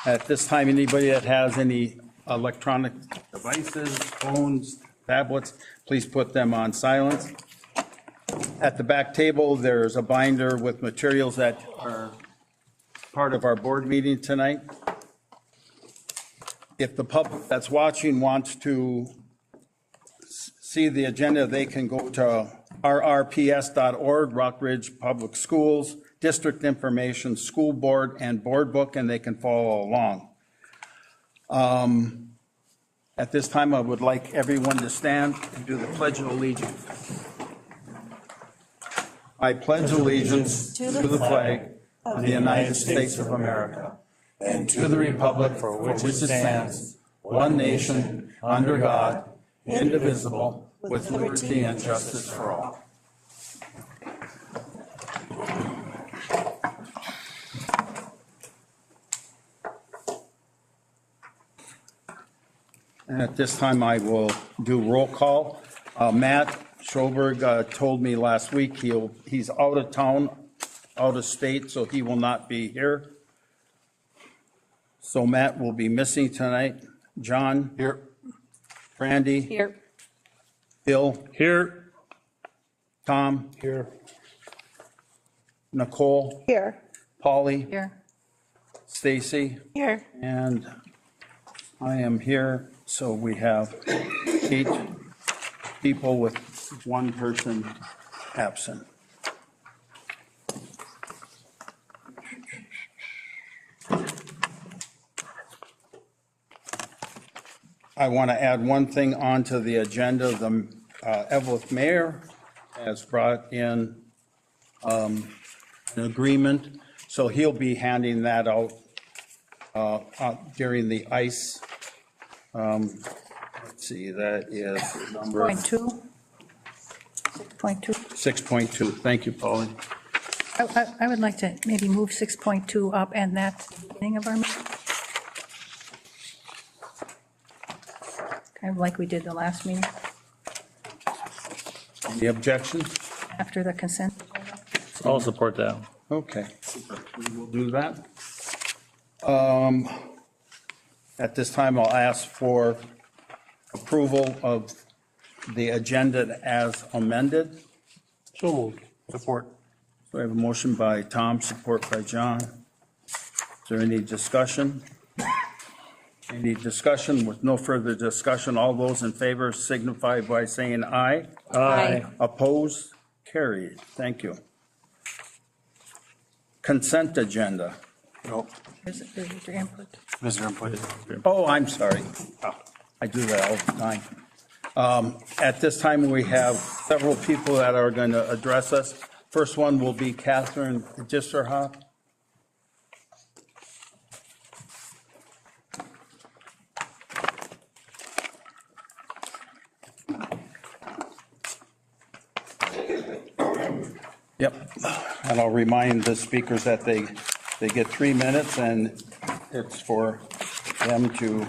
At this time, anybody that has any electronic devices, phones, tablets, please put them on silent. At the back table, there's a binder with materials that are part of our board meeting tonight. If the public that's watching wants to see the agenda, they can go to rrps.org, Rockridge Public Schools, District Information, School Board, and Board Book, and they can follow along. At this time, I would like everyone to stand and do the Pledge of Allegiance. I pledge allegiance to the flag of the United States of America and to the republic for which it stands, one nation, under God, indivisible, with liberty and justice for all. And at this time, I will do roll call. Matt Schoberg told me last week he's out of town, out of state, so he will not be here. So Matt will be missing tonight. John? Here. Randy? Here. Bill? Here. Tom? Here. Nicole? Here. Polly? Here. Stacy? Here. And I am here, so we have 8 people with 1 person absent. I want to add one thing onto the agenda. The Evelyn Mayor has brought in an agreement, so he'll be handing that out during the ICE. Let's see, that is number 6.2. 6.2. 6.2. Thank you, Polly. I would like to maybe move 6.2 up and that's the beginning of our meeting. Kind of like we did the last meeting Any objections? after the consent. I'll support that. Okay, we will do that. At this time, I'll ask for approval of the agenda as amended. So moved. Support. So I have a motion by Tom, support by John. Is there any discussion? Any discussion? With no further discussion, all those in favor signify by saying aye. Aye. Opposed? Carried. Thank you. Consent agenda. Nope. There's your input. Mr. Input. Oh, I'm sorry. I do that all the time. At this time, we have several people that are going to address us. First one will be Catherine Disserhoff. Yep, and I'll remind the speakers that they get 3 minutes, and it's for them to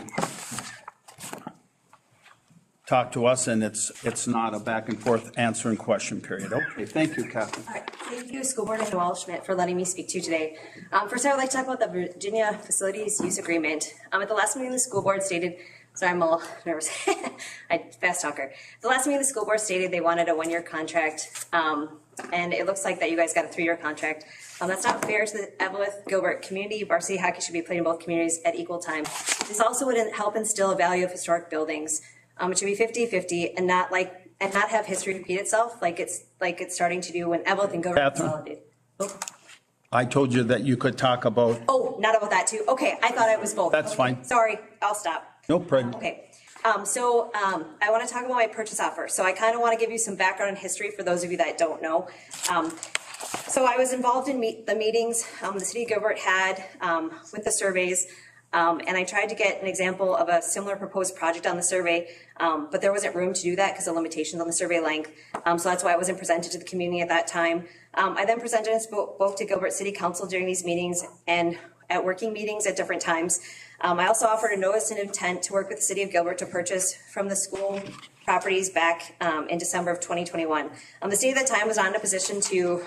talk to us, and it's not a back and forth answering question period. Okay, thank you, Catherine. All right, thank you, School Board and Noel Schmidt, for letting me speak to you today. First, I would like to talk about the Virginia Facilities Use Agreement. At the last meeting, the school board stated, sorry, I'm a little nervous, fast talker. The last meeting, the school board stated they wanted a 1-year contract, and it looks like that you guys got a 3-year contract. That's not fair to the Evelyn Gilbert community. Varsity hockey should be played in both communities at equal time. This also would help instill a value of historic buildings. It should be 50-50 and not have history repeat itself like it's starting to do when Evelyn and Gilbert consolidated. Oh. I told you that you could talk about. Oh, not about that too. Okay, I thought it was both. That's okay. fine. Sorry, I'll stop. No problem. Okay. I want to talk about my purchase offer. So I kind of want to give you some background and history for those of you that don't know. So I was involved in the meetings the city of Gilbert had with the surveys, and I tried to get an example of a similar proposed project on the survey, but there wasn't room to do that because of limitations on the survey length. So that's why it wasn't presented to the community at that time. I then presented and spoke to Gilbert City Council during these meetings and at working meetings at different times. I also offered a notice of intent to work with the city of Gilbert to purchase from the school properties back in December of 2021. The city at that time was not in a position to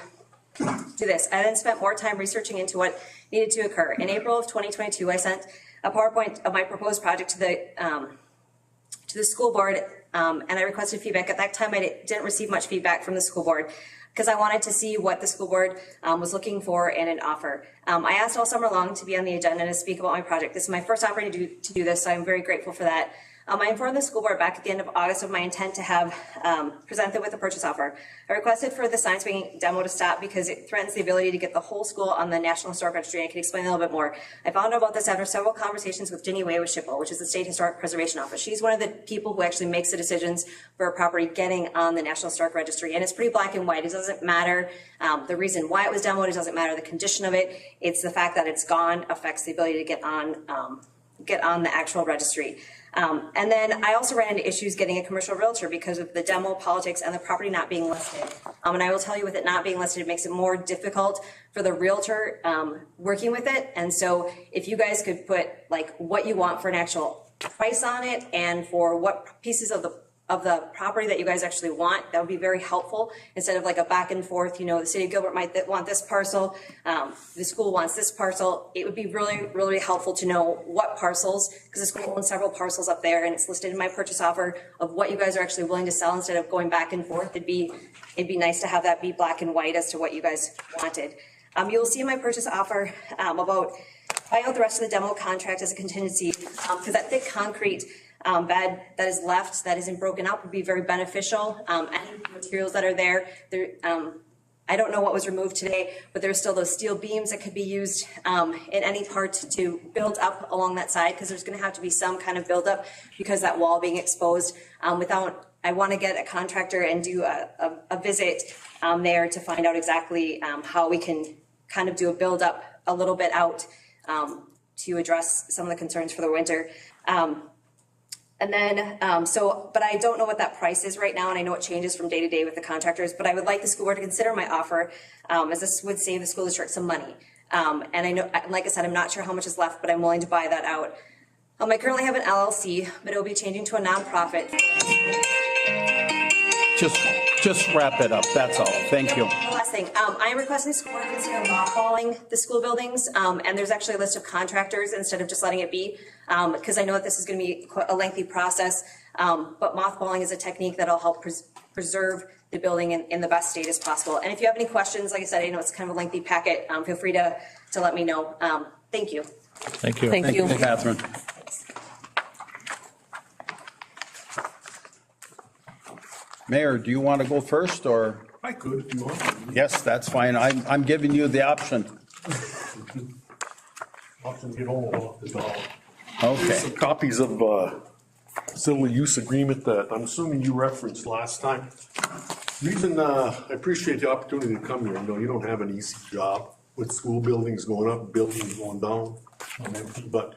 do this. I then spent more time researching into what needed to occur. In April of 2022, I sent a PowerPoint of my proposed project to the school board, and I requested feedback. At that time, I didn't receive much feedback from the school board because I wanted to see what the school board was looking for in an offer. I asked all summer long to be on the agenda to speak about my project. This is my first opportunity to do this, so I'm very grateful for that. I informed the school board back at the end of August of my intent to have present them with a purchase offer. I requested for the sign swinging demo to stop because it threatens the ability to get the whole school on the National Historic Registry. I can explain a little bit more. I found out about this after several conversations with Ginny Way with SHPO, which is the State Historic Preservation Office. She's one of the people who actually makes the decisions for a property getting on the National Historic Registry. And it's pretty black and white. It doesn't matter the reason why it was demoed. It doesn't matter the condition of it. It's the fact that it's gone affects the ability to get on the actual registry. And then I also ran into issues getting a commercial realtor because of the demo politics and the property not being listed. And I will tell you, with it not being listed, it makes it more difficult for the realtor working with it. And so if you guys could put like what you want for an actual price on it and for what pieces of the property that you guys actually want, that would be very helpful, instead of like a back and forth. You know, the city of Gilbert might want this parcel, the school wants this parcel. It would be really, really helpful to know what parcels, because the school owns several parcels up there, and it's listed in my purchase offer of what you guys are actually willing to sell instead of going back and forth. It'd be nice to have that be black and white as to what you guys wanted. You'll see in my purchase offer about buying out the rest of the demo contract as a contingency, because that thick concrete bed that is left, that isn't broken up, would be very beneficial. Any materials that are there, I don't know what was removed today, but there's still those steel beams that could be used in any part to build up along that side, because there's going to have to be some kind of build up because that wall being exposed. I want to get a contractor and do a visit there to find out exactly how we can kind of do a build up a little bit out to address some of the concerns for the winter. And then, but I don't know what that price is right now, and I know it changes from day to day with the contractors, but I would like the school board to consider my offer, as this would save the school district some money. And I know, like I said, I'm not sure how much is left, but I'm willing to buy that out. I currently have an LLC, but it will be changing to a nonprofit. Just wrap it up, that's all. Thank you. Last thing, I am requesting the school board to consider mothballing the school buildings, and there's actually a list of contractors instead of just letting it be, because I know that this is going to be a lengthy process, but mothballing is a technique that'll help preserve the building in the best state as possible. And if you have any questions, like I said, I know it's kind of a lengthy packet, feel free to let me know. Thank you. Thank you. Thank you. Catherine. Mayor, do you want to go first, or? I could if you want. Yes, that's fine. I'm giving you the option. Often get all off the dog. Okay. Some copies of facility use agreement that I'm assuming you referenced last time. Reason I appreciate the opportunity to come here. I know you don't have an easy job with school buildings going up, buildings going down. But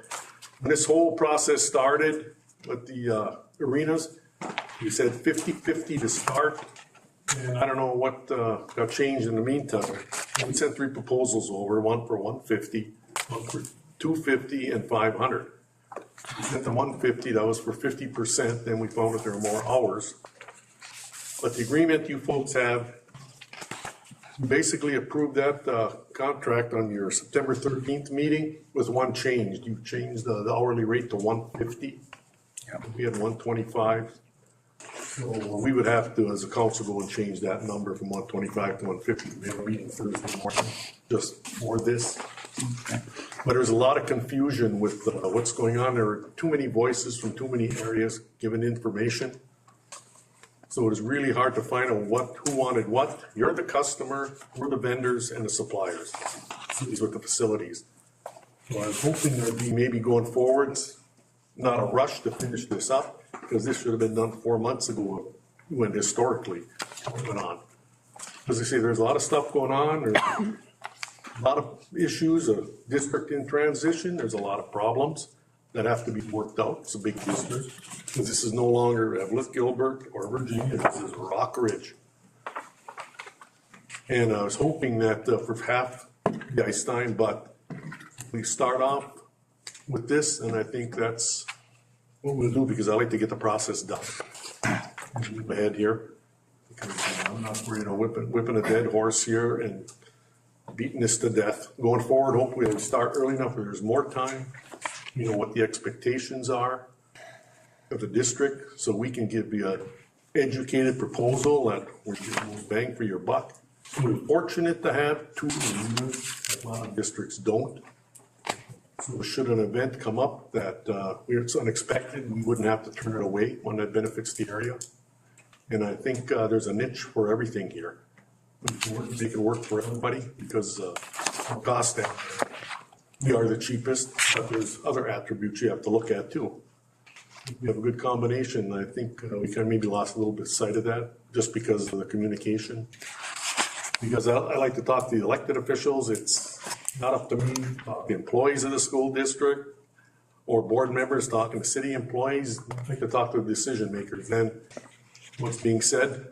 when this whole process started with the arenas, you said 50-50 to start, and I don't know what got changed in the meantime. We sent 3 proposals over, one for 150, one for 250, and 500. We sent the 150, that was for 50%, then we found that there were more hours. But the agreement you folks have, you basically approved that contract on your September 13th meeting with one change. You changed the hourly rate to 150. We had 125. So we would have to, as a council, go and change that number from 125 to 150. We have a meeting Thursday morning just for this. But there's a lot of confusion with what's going on. There are too many voices from too many areas giving information. So it is really hard to find out who wanted what. You're the customer, we're the vendors and the suppliers. These were the facilities. So I was hoping there'd be maybe going forwards, not a rush to finish this up, because this should have been done 4 months ago when historically it went on. As I say, there's a lot of stuff going on. There's a lot of issues, a district in transition. There's a lot of problems that have to be worked out. It's a big district. Because this is no longer Evelyn, Gilbert, or Virginia. This is Rock Ridge. And I was hoping that for half the ice time, but we start off with this, and I think that's what we'll do, because I like to get the process done. Move ahead here. Because I'm not worried about whipping a dead horse here, and beating this to death. Going forward, hopefully we start early enough where there's more time, you know, what the expectations are of the district, so we can give you an educated proposal that we're getting most bang for your buck. We're fortunate to have two arenas, a lot of districts don't. So should an event come up that it's unexpected, we wouldn't have to turn it away, one that benefits the area. And I think there's a niche for everything here. They can work for everybody because of cost down. We are the cheapest, but there's other attributes you have to look at too. We have a good combination. I think we kind of maybe lost a little bit sight of that just because of the communication. Because I like to talk to the elected officials. It's not up to me to talk to the employees of the school district or board members talking to city employees. I like to talk to the decision makers. Then what's being said,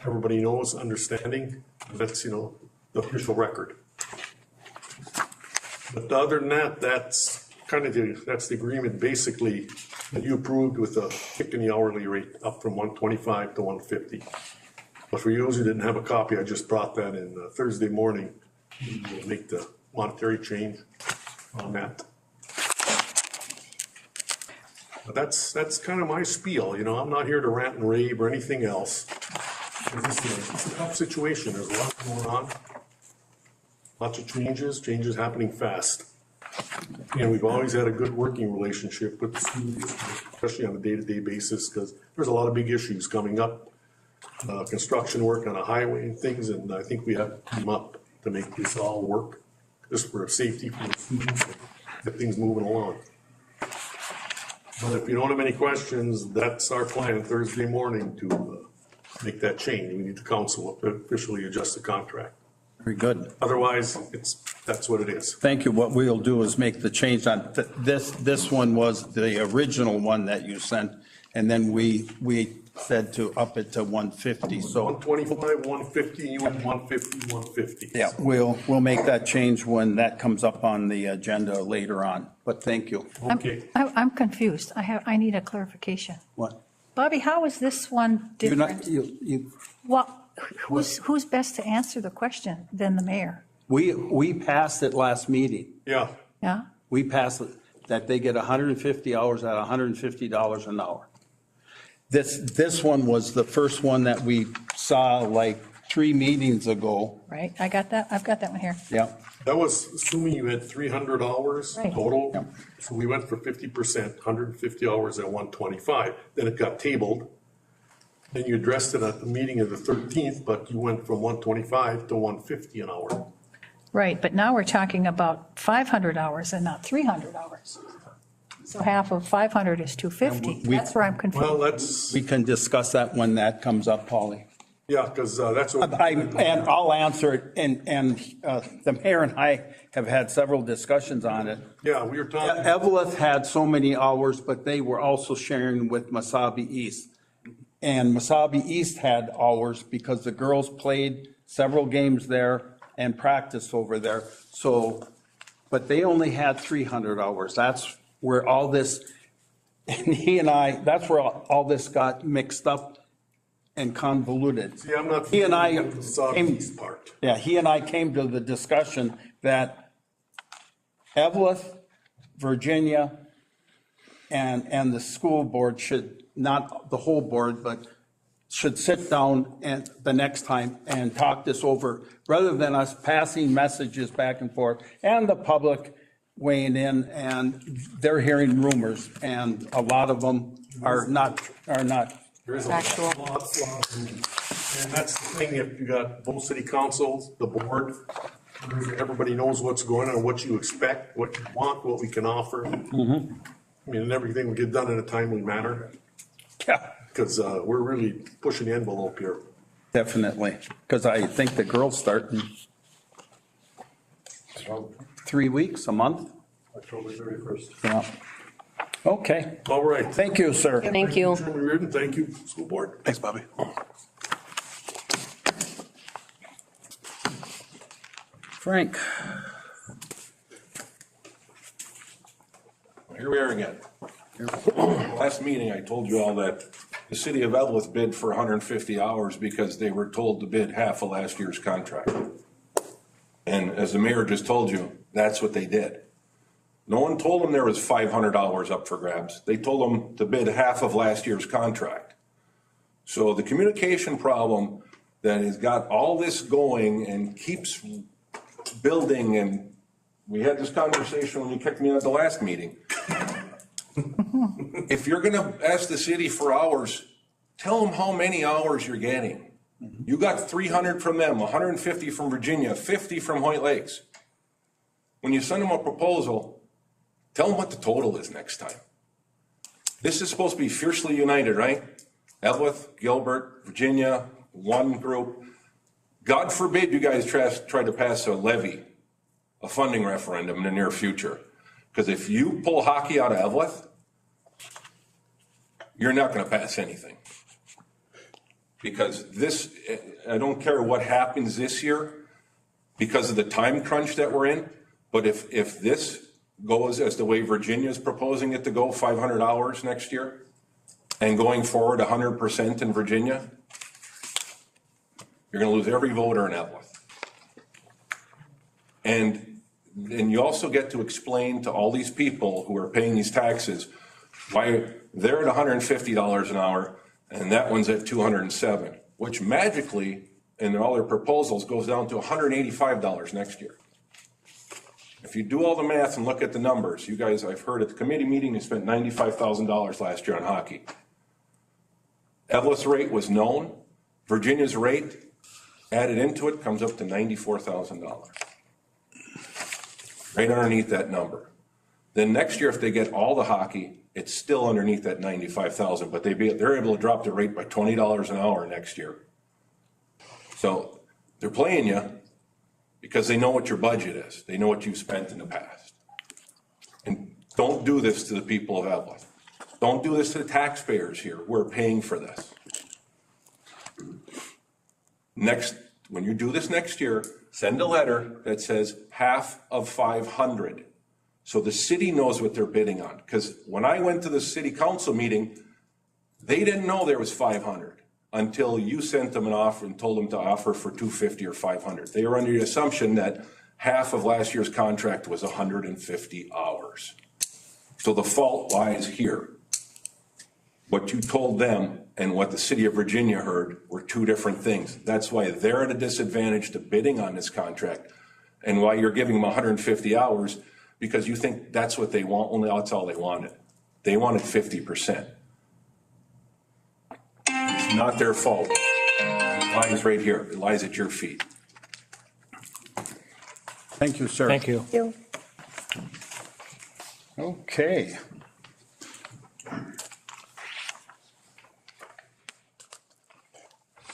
everybody knows, understanding. That's, you know, the official record. But other than that, that's kind of that's the agreement basically that you approved with a kick in the hourly rate up from 125 to 150. But for you who didn't have a copy, I just brought that in Thursday morning. We'll make the monetary change on that. But that's kind of my spiel, you know, I'm not here to rant and rave or anything else. It's a tough situation, there's a lot going on. Lots of changes happening fast. And we've always had a good working relationship with the school district, especially on a day-to-day basis, because there's a lot of big issues coming up. Construction work on a highway and things, and I think we have to team up to make this all work, just for safety for the students, and get things moving along. But if you don't have any questions, that's our plan Thursday morning to make that change. We need the council to officially adjust the contract. Very good. Otherwise, that's what it is. Thank you. What we'll do is make the change on, this one was the original one that you sent, and then we said to up it to 150, so. 125, 150, you went 150, 150. Yeah, we'll make that change when that comes up on the agenda later on, but thank you. Okay. I'm confused. I need a clarification. What? Bobby, how is this one You're not, different? Well, who's best to answer the question than the mayor? we passed it last meeting. Yeah, Yeah? We passed it, that they get 150 hours at $150 an hour. This one was the first one that we saw like 3 meetings ago. Right, I got that. I've got that one here. Yeah, that was assuming you had 300 hours Right. total. Yeah. So we went for 50%, 150 hours at 125. Then it got tabled. Then you addressed it at the meeting of the 13th, but you went from 125 to 150 an hour. Right, but now we're talking about 500 hours and not 300 hours. So half of 500 is 250. we- That's where I'm confused. Well, that's, we can discuss that when that comes up, Polly. yeah, because that's what. And I'll answer it, and the mayor and I have had several discussions on it. Yeah, we were talking. Evelyn had so many hours, but they were also sharing with Masabi East. And Masabi East had hours because the girls played several games there and practiced over there. So, but they only had 300 hours. That's where all this, and he and I, that's where all this got mixed up and convoluted. See, I'm not. He and I the southeast part. Yeah, he and I came to the discussion that Evelyn, Virginia, and the school board should, not the whole board, but should sit down and the next time and talk this over, rather than us passing messages back and forth, and the public weighing in, and they're hearing rumors, and a lot of them are not. There is a Factual. lot. And that's the thing, if you got both city councils, the board, everybody knows what's going on, what you expect, what you want, what we can offer. I mean, and everything will get done in a timely manner, Yeah, because we're really pushing the envelope here. definitely, because I think the girls start in 3 weeks, a month. October 31st. Yeah. Okay, All right. thank you, sir. Thank you. Chairman Reardon, thank you, school board. Thanks, Bobby. Frank, Here we are again. Last meeting, I told you all that the city of Evelyn bid for 150 hours because they were told to bid half of last year's contract. And as the mayor just told you, that's what they did. No one told them there was $500 up for grabs. They told them to bid half of last year's contract. So the communication problem that has got all this going and keeps building, and we had this conversation when you kicked me out of the last meeting. If you're gonna ask the city for hours, tell them how many hours you're getting. You got 300 from them, 150 from Virginia, 50 from Hoyt Lakes. When you send them a proposal, tell them what the total is next time. This is supposed to be fiercely united, right? Evelyn, Gilbert, Virginia, one group. God forbid you guys try to pass a levy, a funding referendum in the near future. Because if you pull hockey out of Evelyn, you're not going to pass anything. Because this, I don't care what happens this year because of the time crunch that we're in, but if this goes as the way Virginia's proposing it to go, 500 hours next year, and going forward 100% in Virginia, you're going to lose every voter in Evelyn. And you also get to explain to all these people who are paying these taxes why they're at $150 an hour and that one's at $207, which magically in all their proposals goes down to $185 next year. If you do all the math and look at the numbers, you guys, I've heard at the committee meeting, you spent $95,000 last year on hockey. Evelyn's rate was known. Virginia's rate added into it comes up to $94,000. Right underneath that number. Then next year, if they get all the hockey, it's still underneath that 95,000, but they're able to drop the rate by $20 an hour next year. So they're playing you because they know what your budget is. They know what you've spent in the past. And don't do this to the people of Evelyn. Don't do this to the taxpayers here who are paying for this. Next, when you do this next year, send a letter that says half of 500. So the city knows what they're bidding on. Because when I went to the city council meeting, they didn't know there was 500 until you sent them an offer and told them to offer for 250 or 500. They were under the assumption that half of last year's contract was 150 hours. So the fault lies here. What you told them and what the city of Virginia heard were two different things. That's why they're at a disadvantage to bidding on this contract and why you're giving them 150 hours, because you think that's what they want. Only that's all they wanted. They wanted 50%. It's not their fault. It lies right here. It lies at your feet. Thank you, sir. Thank you. Okay.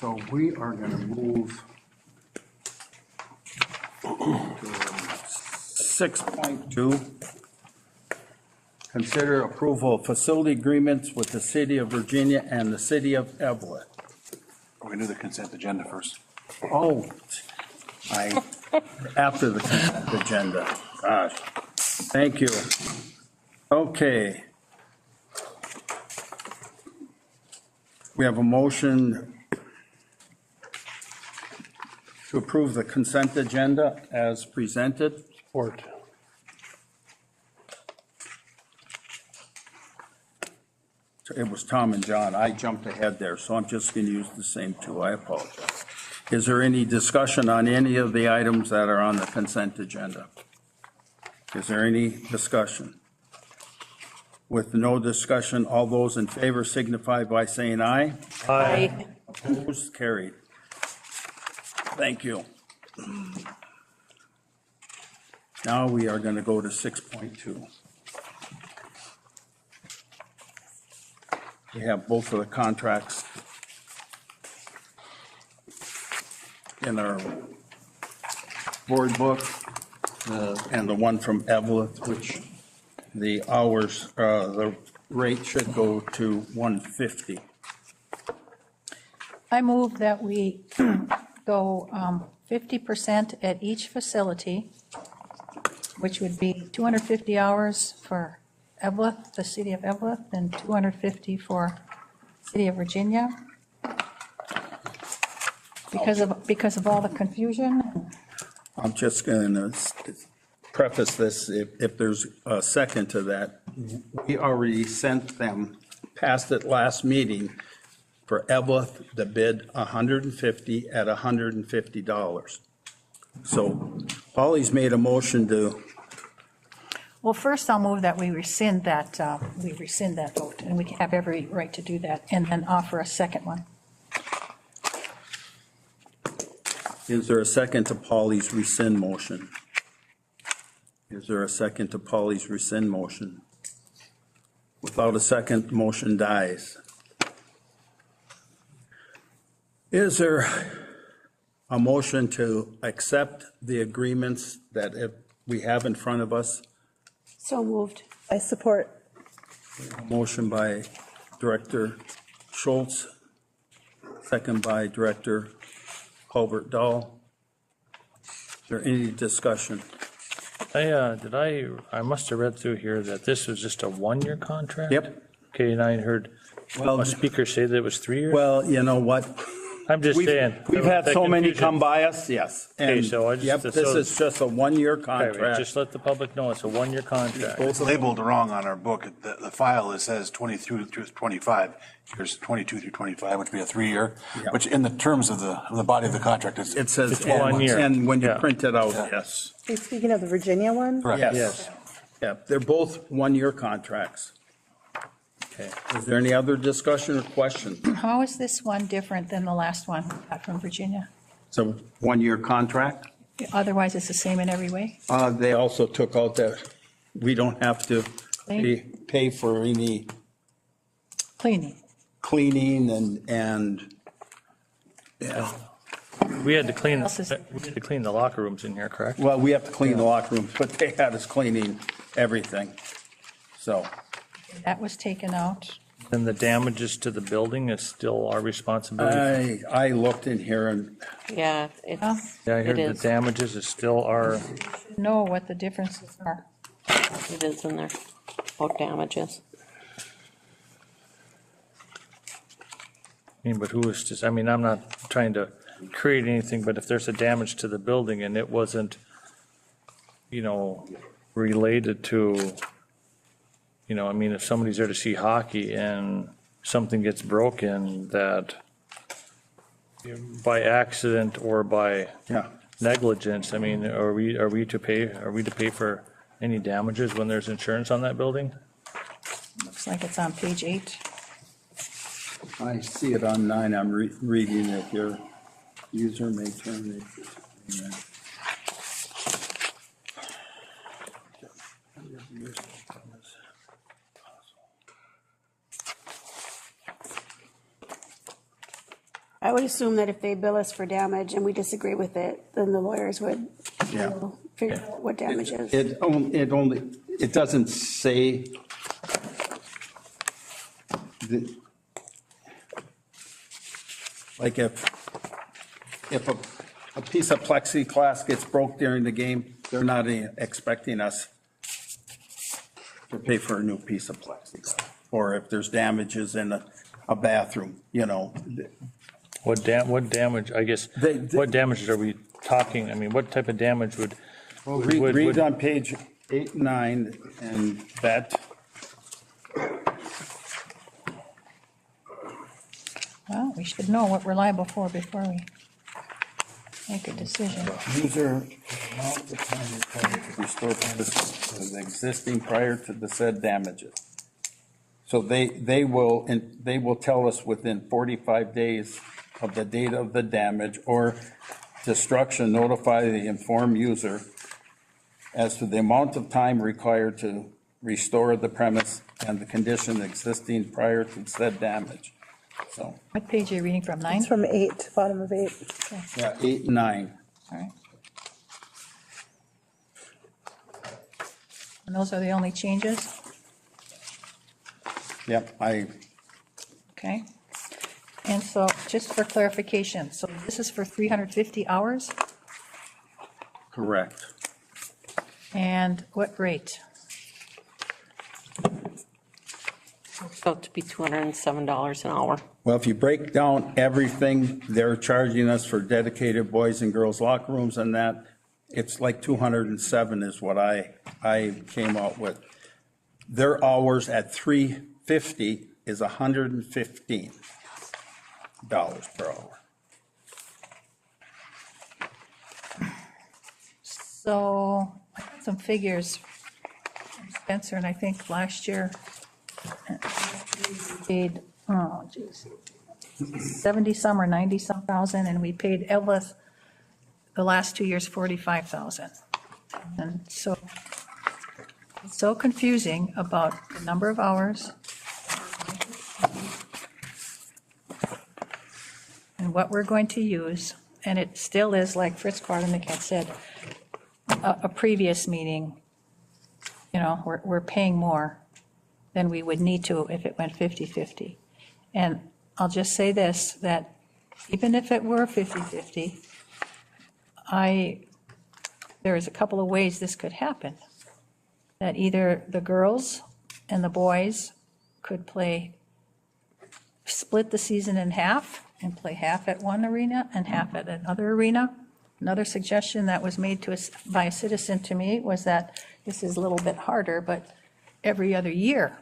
So we are going to move to 6.2. Consider approval of facility agreements with the city of Virginia and the city of Evelyn. We're going to do the consent agenda first. Oh, after the consent agenda. Gosh, thank you. Okay. We have a motion to approve the consent agenda as presented. Support. It was Tom and John. I jumped ahead there, so I'm just going to use the same two. I apologize. Is there any discussion on any of the items that are on the consent agenda? Is there any discussion? With no discussion, all those in favor signify by saying aye. Aye. Opposed, carried. Thank you. Now we are going to go to 6.2. We have both of the contracts in our board book, and the one from Evelyn, which the hours, the rate should go to 150. I move that we go 50% at each facility, which would be 250 hours for Evelyn, the city of Evelyn, and 250 for city of Virginia. Because of all the confusion, I'm just going to preface this, if there's a second to that. We already sent them, passed it last meeting, for Evelyn to bid 150 at $150. So Polly's made a motion to, Well, first I'll move that we rescind that vote, and we have every right to do that, and then offer a second one. is there a second to Polly's rescind motion? Is there a second to Polly's rescind motion? Without a second, motion dies. Is there a motion to accept the agreements that we have in front of us? So moved. I support. Motion by Director Schultz, second by Director Gilbert Dahl. Is there any discussion? I must have read through here that this was just a 1-year contract? Yep. Okay, and I heard Well, a speaker say that it was 3 years? Well, you know what? I'm just saying. We've had that so many confusion. come by us, yes. Okay, And, so I just- yep, so- this is just a 1-year Okay, right, contract. just let the public know it's a 1-year contract. It's labeled wrong on our book. The file, it says 22 through 25. Here's 22 through 25, which would be a 3-year, Yeah. which in the terms of the body of the contract, it's. It says, It's 1 year. and when you Yeah. print it out, Yeah. yes. Are you speaking of the Virginia one? Correct. Yes. Yeah, they're both 1-year contracts. Okay. Is there any other discussion or question? How is this one different than the last one we got from Virginia? It's a 1-year contract. Otherwise, it's the same in every way? They also took out that we don't have to pay for any Cleaning. cleaning and, yeah. We had to clean Else is- the locker rooms in here, correct? Well, we have to clean the locker room, but they had us cleaning everything. So, That was taken out. And the damages to the building is still our responsibility? I looked in here and Yeah, Well, Yeah, I heard it the is. damages is still our, know what the differences are. it is in there, both damages. but who is just, I'm not trying to create anything, but if there's a damage to the building and it wasn't, related to, if somebody's there to see hockey and something gets broken that by accident or by yeah. negligence, are we to pay for any damages when there's insurance on that building? Looks like it's on page 8. I see it on 9. I'm reading it here. User may terminate. I would assume that if they bill us for damage and we disagree with it, then the lawyers would Yeah. figure out what damage is. It doesn't say like if a piece of plexiglass gets broke during the game, they're not expecting us to pay for a new piece of plexiglass. Or if there's damages in a bathroom, What damage, I guess, what damages are we talking? What type of damage would? Read on page 8 and 9, and that, Well, we should know what we're liable for before we make a decision. user amount of time required to restore premises to the existing prior to the said damages. So they will tell us within 45 days of the date of the damage or destruction, notify the informed user as to the amount of time required to restore the premise and the condition existing prior to said damage. So, What page are you reading from, 9? It's from 8, bottom of 8. yeah, 8 and 9. All right. And those are the only changes? Yep, Okay. And so, just for clarification, so this is for 350 hours? correct. And what rate? About to be $207 an hour. Well, if you break down everything, they're charging us for dedicated boys and girls locker rooms and that, It's like 207 is what I came out with. Their hours at 350 is $115 per hour. So I got some figures from Spencer, and I think last year we paid, oh geez, 70 some or 90 some thousand, and we paid Evelyn the last 2 years 45,000. And so it's so confusing about the number of hours and what we're going to use. And it still is, like Fritz Quarternick had said, a previous meeting, you know, we're paying more than we would need to if it went 50-50. And I'll just say this, that even if it were 50-50, there is a couple of ways this could happen. That either the girls and the boys could split the season in half and play half at one arena and half at another arena. Another suggestion that was made to us by a citizen to me was that this is a little bit harder, but every other year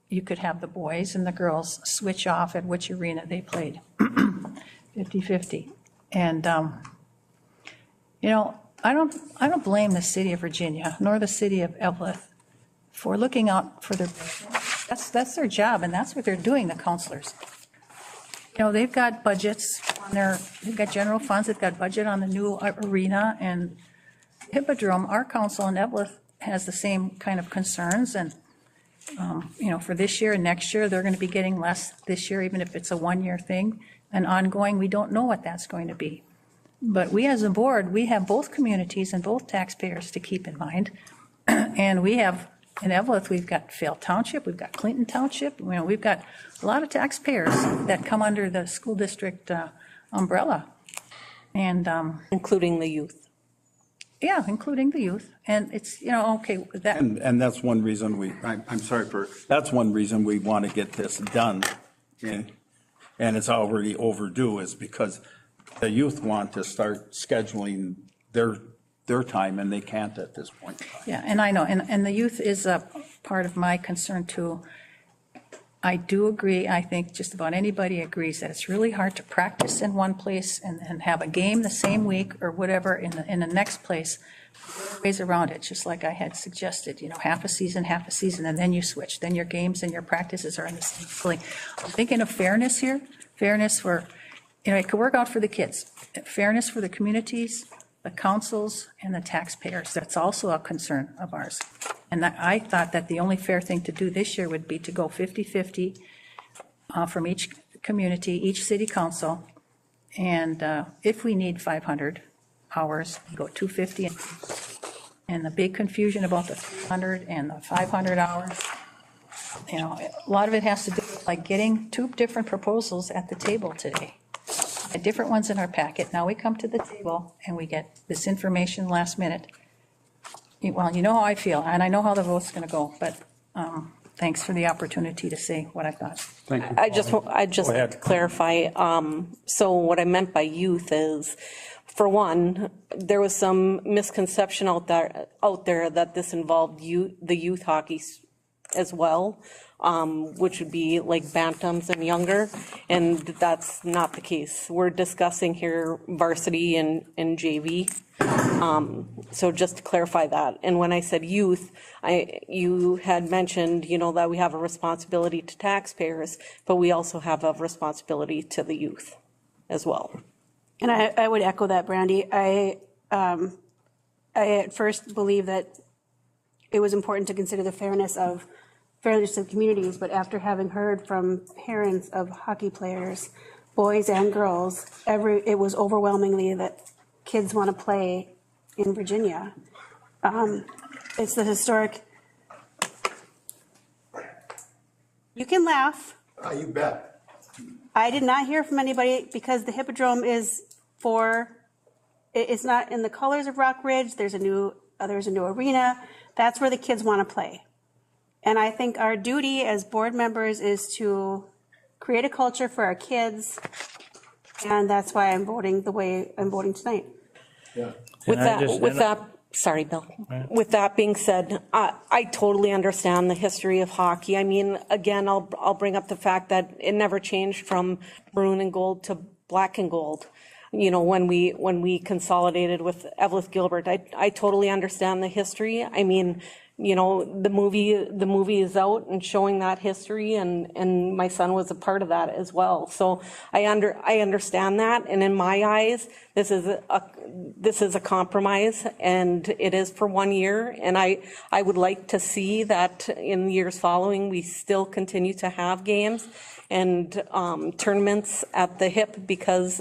you could have the boys and the girls switch off at which arena they played, 50-50. And, you know, I don't blame the city of Virginia nor the city of Evelyn for looking out for their, that's their job, and that's what they're doing, the counselors. You know, they've got budgets on they've got general funds, they've got budget on the new arena and Hippodrome. Our council in Evelyn has the same kind of concerns, and, you know, for this year and next year, they're going to be getting less this year, even if it's a one-year thing. And ongoing, we don't know what that's going to be. But we as a board, we have both communities and both taxpayers to keep in mind. And we have, in Evelyn, we've got Vale Township, we've got Clinton Township, you know, we've got a lot of taxpayers that come under the school district umbrella. And Including the youth. yeah, including the youth. And it's, you know, okay, that. And that's one reason that's one reason we want to get this done. And it's already overdue, is because the youth want to start scheduling their time, and they can't at this point. Yeah, and I know, and the youth is a part of my concern too. I do agree, I think just about anybody agrees that it's really hard to practice in one place and have a game the same week or whatever in the next place. There are ways around it, just like I had suggested, you know, half a season, and then you switch. Then your games and your practices are in the same building. I'm thinking of fairness here, fairness for, you know, it could work out for the kids, fairness for the communities, the councils, and the taxpayers. That's also a concern of ours. And I thought that the only fair thing to do this year would be to go 50-50 from each community, each city council. And if we need 500 hours, we go 250. And the big confusion about the 300 and the 500 hours, you know, a lot of it has to do with like getting two different proposals at the table today. Different ones in our packet. Now we come to the table and we get this information last minute. Well, you know how I feel, and I know how the vote's going to go, but thanks for the opportunity to say what I thought. Thank you. I just like to clarify. So what I meant by youth is, for one, there was some misconception out there that this involved the youth hockey as well, which would be like bantams and younger, and that's not the case. We're discussing here varsity and JV. So just to clarify that. And when I said youth, you had mentioned, you know, that we have a responsibility to taxpayers, but we also have a responsibility to the youth as well. And I would echo that, Brandy. I at first believed that it was important to consider the fairness of communities, but after having heard from parents of hockey players, boys and girls, it was overwhelmingly that kids want to play in Virginia. It's the historic. You can laugh. You bet. I did not hear from anybody, because the Hippodrome is it's not in the colors of Rock Ridge. There's a new arena. That's where the kids want to play. And I think our duty as board members is to create a culture for our kids. And that's why I'm voting the way I'm voting tonight. With And I just- that, sorry, Bill. With that being said, I totally understand the history of hockey. I mean, again, I'll bring up the fact that it never changed from maroon and gold to black and gold. You know, when we consolidated with Evelyn Gilbert, I totally understand the history. I mean, you know, the movie is out and showing that history, and my son was a part of that as well. So I understand that, and in my eyes, this is a compromise, and it is for 1 year. And I would like to see that in years following, we still continue to have games and tournaments at the hip, because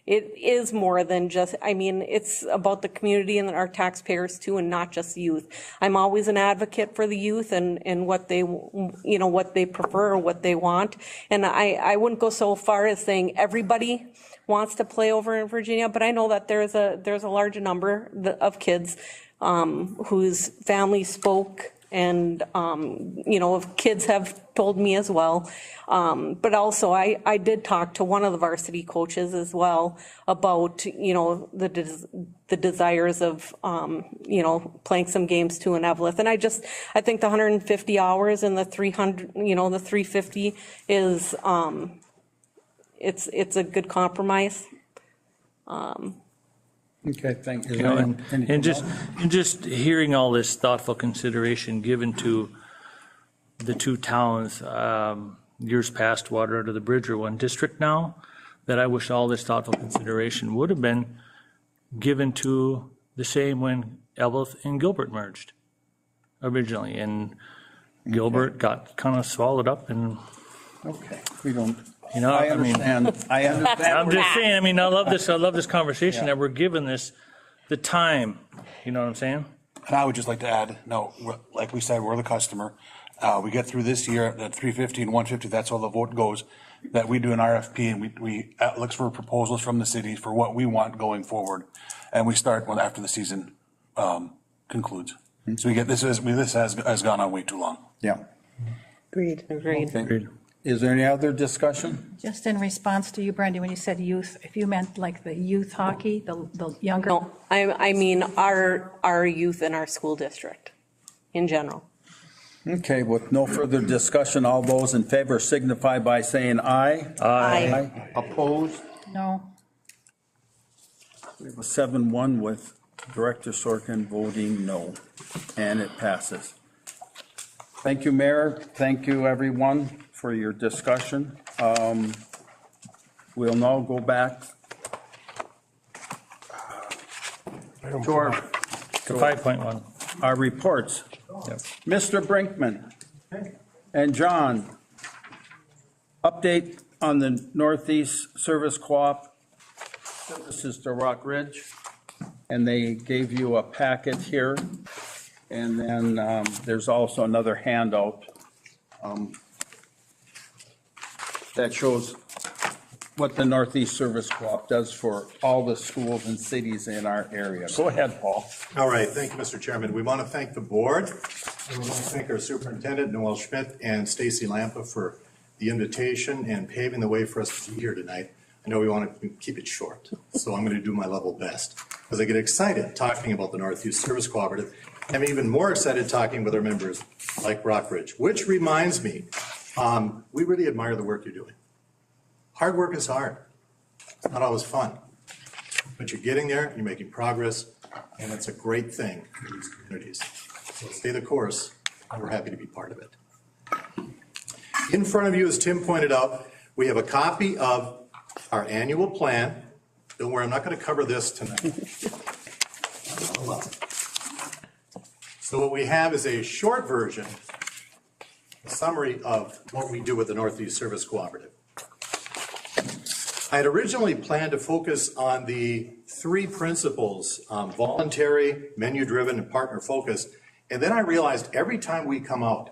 it is more than just, I mean, it's about the community and our taxpayers too, and not just youth. I'm always an advocate for the youth and what they, you know, what they prefer, what they want. And I wouldn't go so far as saying everybody wants to play over in Virginia, but I know that there's a large number of kids whose families spoke, and, you know, kids have told me as well. But also I did talk to one of the varsity coaches as well about, you know, the desires of, you know, playing some games too in Evelyn. And I think the 150 hours and the 300, you know, the 350 is, it's a good compromise. Okay, thank you. You know, and just hearing all this thoughtful consideration given to the two towns, years past, water under the bridge, or one district now, that I wish all this thoughtful consideration would have been given to the same when Evelyn and Gilbert merged originally, and Gilbert got kind of swallowed up, and Okay, we don't, you know, I I mean, understand, I'm just saying, I mean, I love this conversation that we're given this, the time, you know what I'm saying? And I would just like to add, no, like we said, we're the customer. We get through this year at 350 and 150, that's how the vote goes, that we do an RFP, and we look for proposals from the city for what we want going forward. And we start after the season concludes. So we get, this has gone on way too long. yeah. Agreed. Okay. Is there any other discussion? Just in response to you, Brandy, when you said youth, if you meant like the youth hockey, the younger. No, I mean our youth in our school district in general. Okay, with no further discussion, all those in favor signify by saying aye. Aye. Opposed? No. We have a 7-1 with Director Sorkin voting no, and it passes. Thank you, Mayor. Thank you, everyone, for your discussion. We'll now go back to our 5.1. our reports. Mr. Brinkman and John, update on the Northeast Service Co-op. This is the Rock Ridge, and they gave you a packet here. And then there's also another handout that shows what the Northeast Service Co-op does for all the schools and cities in our area. Go ahead, Paul. All right, thank you, Mr. Chairman. We want to thank the board. We want to thank our superintendent, Noel Schmidt, and Stacy Lampa for the invitation and paving the way for us to be here tonight. I know we want to keep it short, so I'm going to do my level best because I get excited talking about the Northeast Service Cooperative. I'm even more excited talking with our members like Rockridge, which reminds me, we really admire the work you're doing. Hard work is hard. It's not always fun, but you're getting there, you're making progress, and it's a great thing for these communities. So stay the course, and we're happy to be part of it. In front of you, as Tim pointed out, we have a copy of our annual plan. Don't worry, I'm not going to cover this tonight. So what we have is a short version, a summary of what we do with the Northeast Service Cooperative. I had originally planned to focus on the three principles, voluntary, menu-driven, and partner-focused. And then I realized every time we come out,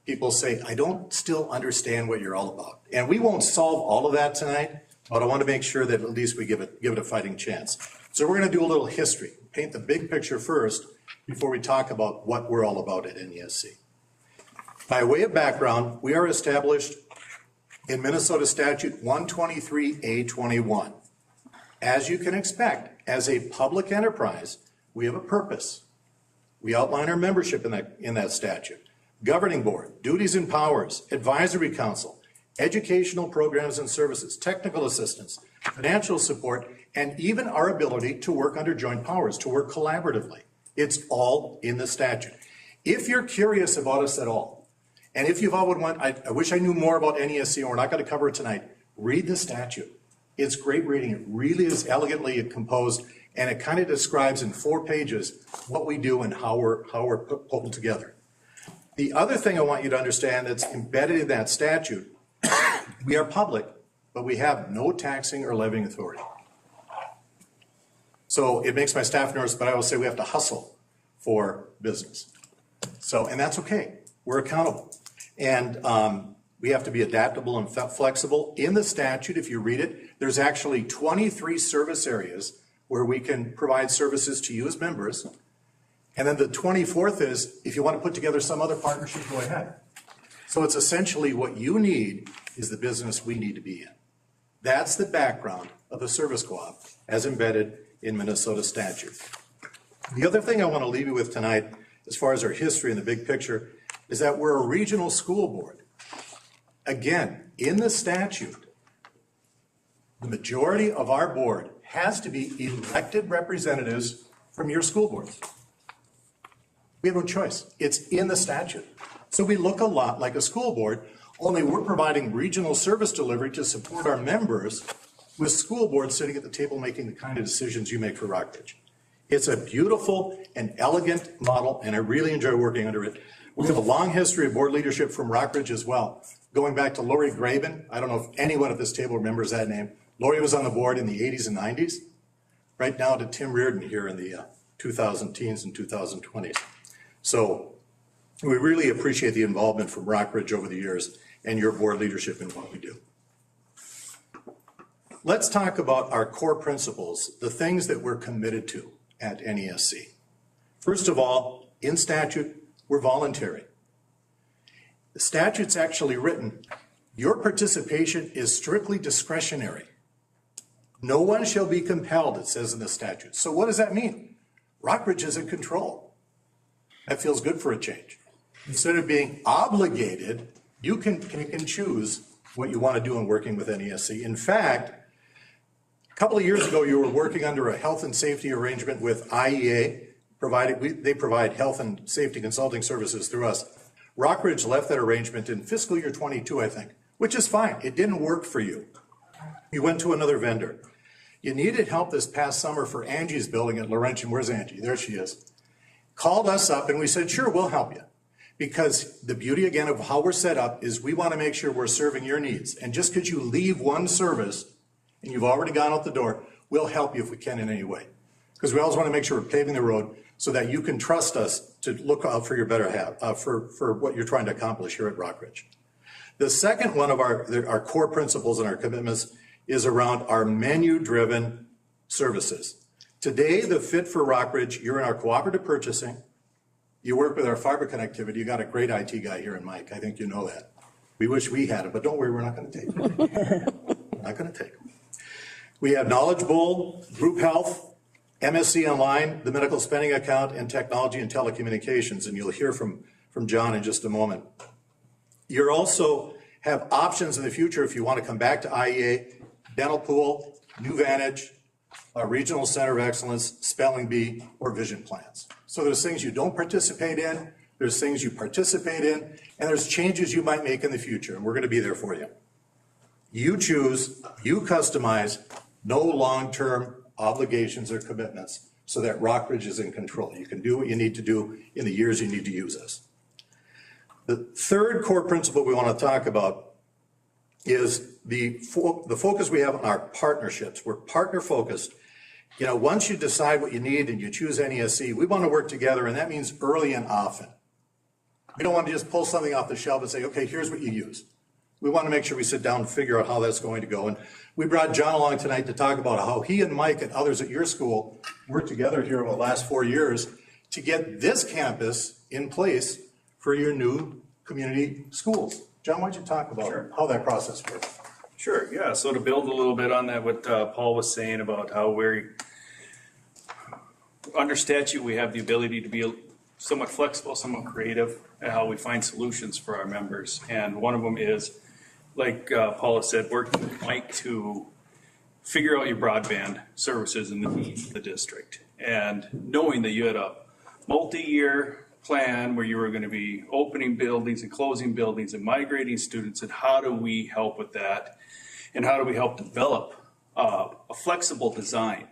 people say, I don't still understand what you're all about. And we won't solve all of that tonight, but I want to make sure that at least we give it a fighting chance. So we're going to do a little history, paint the big picture first before we talk about what we're all about at NESC. By way of background, we are established in Minnesota Statute 123A21. As you can expect, as a public enterprise, we have a purpose. We outline our membership in that statute. Governing board, duties and powers, advisory council, educational programs and services, technical assistance, financial support, and even our ability to work under joint powers, to work collaboratively. It's all in the statute. If you're curious about us at all, and if you've always I wish I knew more about NESC, and we're not going to cover it tonight, read the statute. It's great reading. It really is elegantly composed, and it kind of describes in 4 pages what we do and how we're pulled together. The other thing I want you to understand that's embedded in that statute, we are public, but we have no taxing or levying authority. So it makes my staff nervous, but I will say we have to hustle for business. So, and that's okay. We're accountable. And we have to be adaptable and flexible. In the statute, if you read it, there's actually 23 service areas where we can provide services to you as members. And then the 24th is, if you want to put together some other partnership, go ahead. So it's essentially what you need is the business we need to be in. That's the background of the service co-op as embedded in Minnesota statute. The other thing I want to leave you with tonight, as far as our history and the big picture, is that we're a regional school board. Again, in the statute, the majority of our board has to be elected representatives from your school boards. We have no choice. It's in the statute. So we look a lot like a school board, only we're providing regional service delivery to support our members with school boards sitting at the table making the kind of decisions you make for Rockbridge. It's a beautiful and elegant model, and I really enjoy working under it. We have a long history of board leadership from Rockbridge as well. Going back to Lori Graben, I don't know if anyone at this table remembers that name. Lori was on the board in the 80s and 90s, right now to Tim Reardon here in the 2010s and 2020s. So we really appreciate the involvement from Rockbridge over the years and your board leadership in what we do. Let's talk about our core principles, the things that we're committed to at NESC. First of all, in statute, we're voluntary. The statute's actually written, your participation is strictly discretionary. No one shall be compelled, it says in the statute. So what does that mean? Rockbridge is in control. That feels good for a change. Instead of being obligated, you can choose what you want to do in working with NESC. In fact, a couple of years ago, you were working under a health and safety arrangement with IEA. They provide health and safety consulting services through us. Rockbridge left that arrangement in fiscal year 22, I think, which is fine. It didn't work for you. You went to another vendor. You needed help this past summer for Angie's building at Laurentian. Where's Angie? There she is. Called us up and we said, sure, we'll help you. Because the beauty, again, of how we're set up is we want to make sure we're serving your needs. And just because you leave one service and you've already gone out the door, we'll help you if we can in any way. Because we always want to make sure we're paving the road so that you can trust us to look out for your better half, for what you're trying to accomplish here at Rockbridge. The second one of our core principles and our commitments is around our menu-driven services. Today, the fit for Rockbridge, you're in our cooperative purchasing, you work with our fiber connectivity, you got a great IT guy here in Mike, I think you know that. We wish we had it, but don't worry, we're not going to take it. We're not going to take it. We have Knowledge Bowl, Group Health, MSC Online, the medical spending account, and technology and telecommunications, and you'll hear from John in just a moment. You also have options in the future if you want to come back to IEA, Dental Pool, New Vantage, Regional Center of Excellence, Spelling Bee, or Vision Plans. So there's things you don't participate in, there's things you participate in, and there's changes you might make in the future, and we're going to be there for you. You choose, you customize, no long-term obligations or commitments so that Rockbridge is in control. You can do what you need to do in the years you need to use us. The third core principle we want to talk about is the focus we have on our partnerships. We're partner focused. You know, once you decide what you need and you choose NESC, we want to work together, and that means early and often. We don't want to just pull something off the shelf and say, okay, here's what you use. We want to make sure we sit down and figure out how that's going to go. And we brought John along tonight to talk about how he and Mike and others at your school worked together here over the last 4 years to get this campus in place for your new community schools. John, why don't you talk about how that process works? Sure, yeah. So to build a little bit on that, what Paul was saying about how under statute, we have the ability to be somewhat flexible, somewhat creative at how we find solutions for our members. And one of them is, like Paula said, working with Mike to figure out your broadband services and the needs of the district. And knowing that you had a multi-year plan where you were going to be opening buildings and closing buildings and migrating students, and how do we help with that? And how do we help develop a flexible design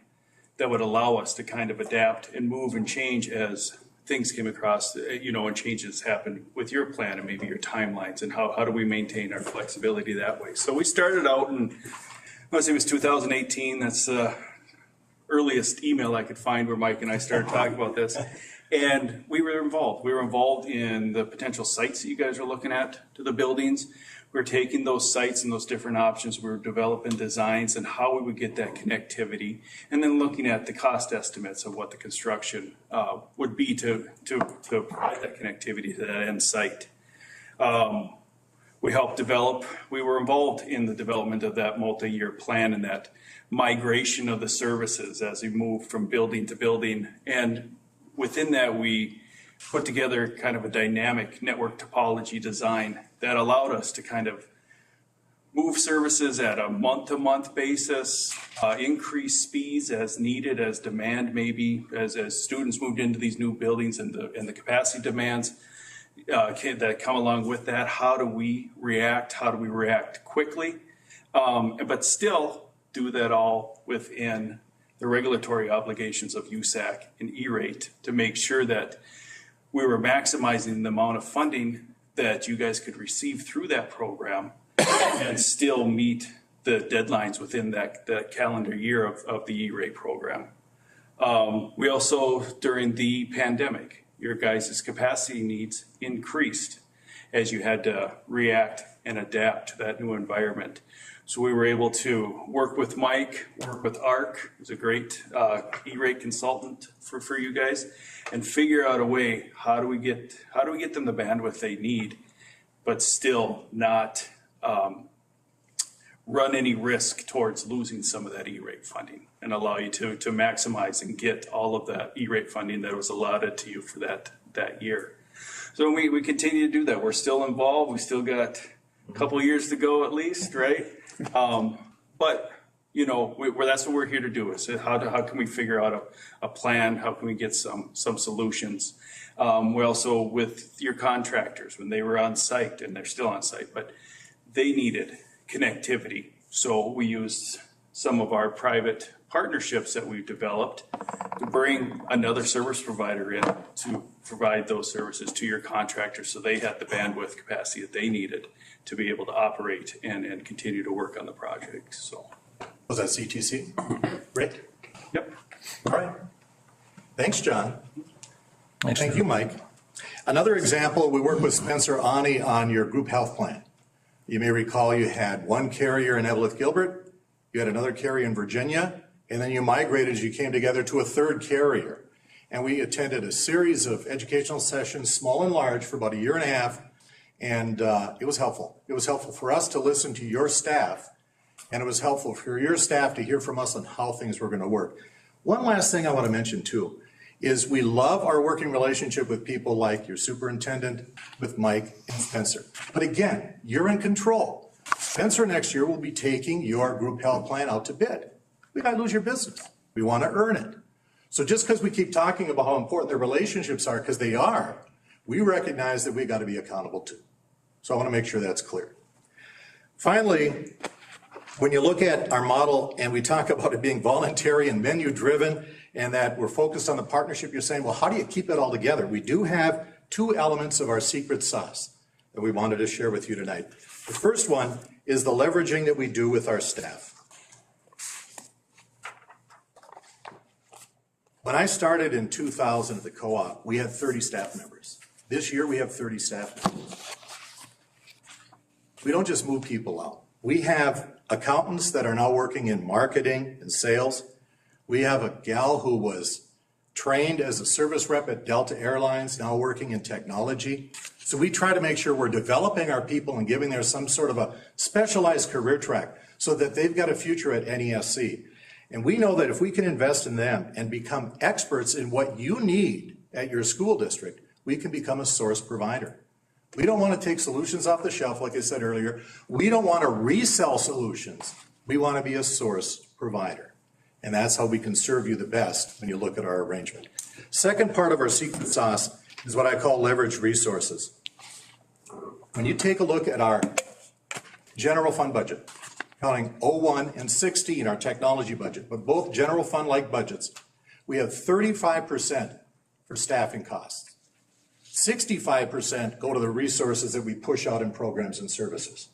that would allow us to kind of adapt and move and change as things came across, and changes happen with your plan and maybe your timelines, and how do we maintain our flexibility that way? So we started out in, I want to say it was 2018. That's the earliest email I could find where Mike and I started talking about this. And we were involved. We were involved in the potential sites that you guys are looking at to the buildings. We're taking those sites and those different options. We were developing designs and how we would get that connectivity, and then looking at the cost estimates of what the construction would be to provide that connectivity to that end site. We helped develop, we were involved in the development of that multi-year plan and that migration of the services as we moved from building to building. And within that, we put together kind of a dynamic network topology design that allowed us to kind of move services at a month-to-month basis, increase speeds as needed, as demand maybe, as students moved into these new buildings and the capacity demands that come along with that. How do we react? How do we react quickly? But still do that all within the regulatory obligations of USAC and E-rate to make sure that we were maximizing the amount of funding that you guys could receive through that program and still meet the deadlines within that calendar year of the E-rate program. We also, during the pandemic, your guys' capacity needs increased as you had to react and adapt to that new environment. So we were able to work with Mike, work with ARC, who's a great E-rate consultant for you guys, and figure out a way, how do we get them the bandwidth they need, but still not run any risk towards losing some of that E-rate funding, and allow you to maximize and get all of that E-rate funding that was allotted to you for that year. So we continue to do that. We're still involved. We still got a couple of years to go at least, right? But that's what we're here to do, is how can we figure out a plan? How can we get some solutions? We also, with your contractors, when they were on site, and they're still on site, but they needed connectivity. So we used some of our private partnerships that we've developed to bring another service provider in to provide those services to your contractors, so they had the bandwidth capacity that they needed to be able to operate and continue to work on the project. So was that CTC? Great. Yep. All right. Thanks, John. Thank you, Mike. Another example, we work with Spencer Ani on your group health plan. You may recall you had one carrier in Evelyn Gilbert, you had another carrier in Virginia, and then you migrated as you came together to a third carrier. And we attended a series of educational sessions, small and large, for about a year and a half. And it was helpful. It was helpful for us to listen to your staff, and it was helpful for your staff to hear from us on how things were going to work. One last thing I want to mention too is we love our working relationship with people like your superintendent, with Mike and Spencer. But again, you're in control. Spencer next year will be taking your group health plan out to bid. We might lose your business. We want to earn it. So just because we keep talking about how important their relationships are, because they are, we recognize that we got to be accountable too. So I want to make sure that's clear. Finally, when you look at our model and we talk about it being voluntary and menu driven, and that we're focused on the partnership, you're saying, well, how do you keep it all together? We do have two elements of our secret sauce that we wanted to share with you tonight. The first one is the leveraging that we do with our staff. When I started in 2000 at the co-op, we had 30 staff members. This year we have 30 staff members. We don't just move people out. We have accountants that are now working in marketing and sales. We have a gal who was trained as a service rep at Delta Airlines, now working in technology. So we try to make sure we're developing our people and giving them some sort of a specialized career track so that they've got a future at NESC. And we know that if we can invest in them and become experts in what you need at your school district, we can become a source provider. We don't want to take solutions off the shelf, like I said earlier. We don't want to resell solutions. We want to be a source provider. And that's how we can serve you the best when you look at our arrangement. Second part of our secret sauce is what I call leveraged resources. When you take a look at our general fund budget, counting 01 and 16, our technology budget, but both general fund-like budgets, we have 35% for staffing costs. 65% go to the resources that we push out in programs and services.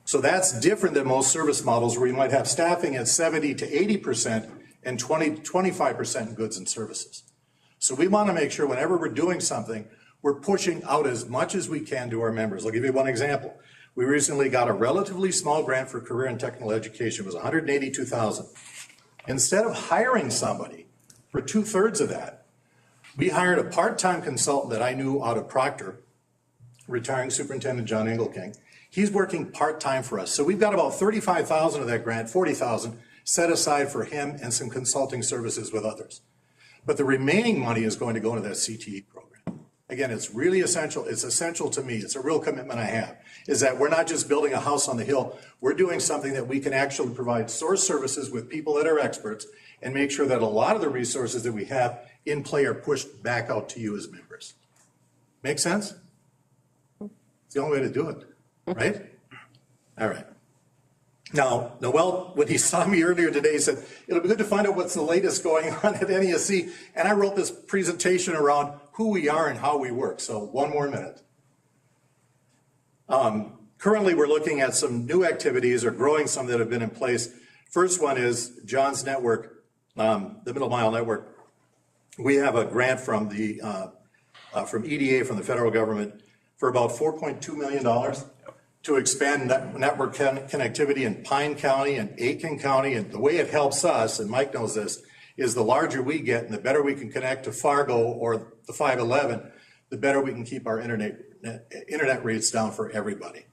So that's different than most service models where you might have staffing at 70 to 80% and 20 to 25% in goods and services. So we want to make sure whenever we're doing something, we're pushing out as much as we can to our members. I'll give you one example. We recently got a relatively small grant for career and technical education. It was $182,000. Instead of hiring somebody for 2/3 of that, we hired a part-time consultant that I knew out of Proctor, retiring Superintendent John Engelking. He's working part-time for us. So we've got about $35,000 of that grant, $40,000 set aside for him and some consulting services with others. But the remaining money is going to go into that CTE program. Again, it's really essential. It's essential to me. It's a real commitment I have, is that we're not just building a house on the hill. We're doing something that we can actually provide source services with people that are experts and make sure that a lot of the resources that we have in play are pushed back out to you as members. Make sense? It's the only way to do it, right? All right. Now, Noel, when he saw me earlier today, he said, it'll be good to find out what's the latest going on at NESC. And I wrote this presentation around who we are and how we work. So one more minute. Currently, we're looking at some new activities or growing some that have been in place. First one is John's network, the Middle Mile Network. We have a grant from the from EDA, from the federal government, for about $4.2 million to expand network connectivity in Pine County and Aiken County. And the way it helps us, and Mike knows this, is the larger we get and the better we can connect to Fargo or the 511, the better we can keep our internet rates down for everybody.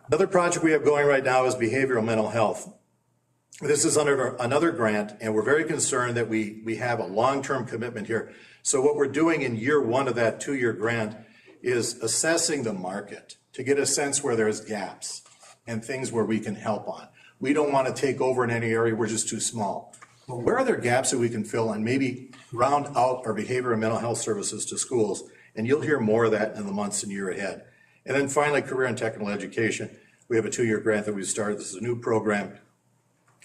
Another project we have going right now is behavioral mental health. This is under another grant, and we're very concerned that we have a long-term commitment here. So what we're doing in year one of that 2-year grant is assessing the market to get a sense where there's gaps and things where we can help on. We don't want to take over in any area, we're just too small. But where are there gaps that we can fill and maybe round out our behavior and mental health services to schools? And you'll hear more of that in the months and year ahead. And then finally, career and technical education. We have a 2-year grant that we started. This is a new program.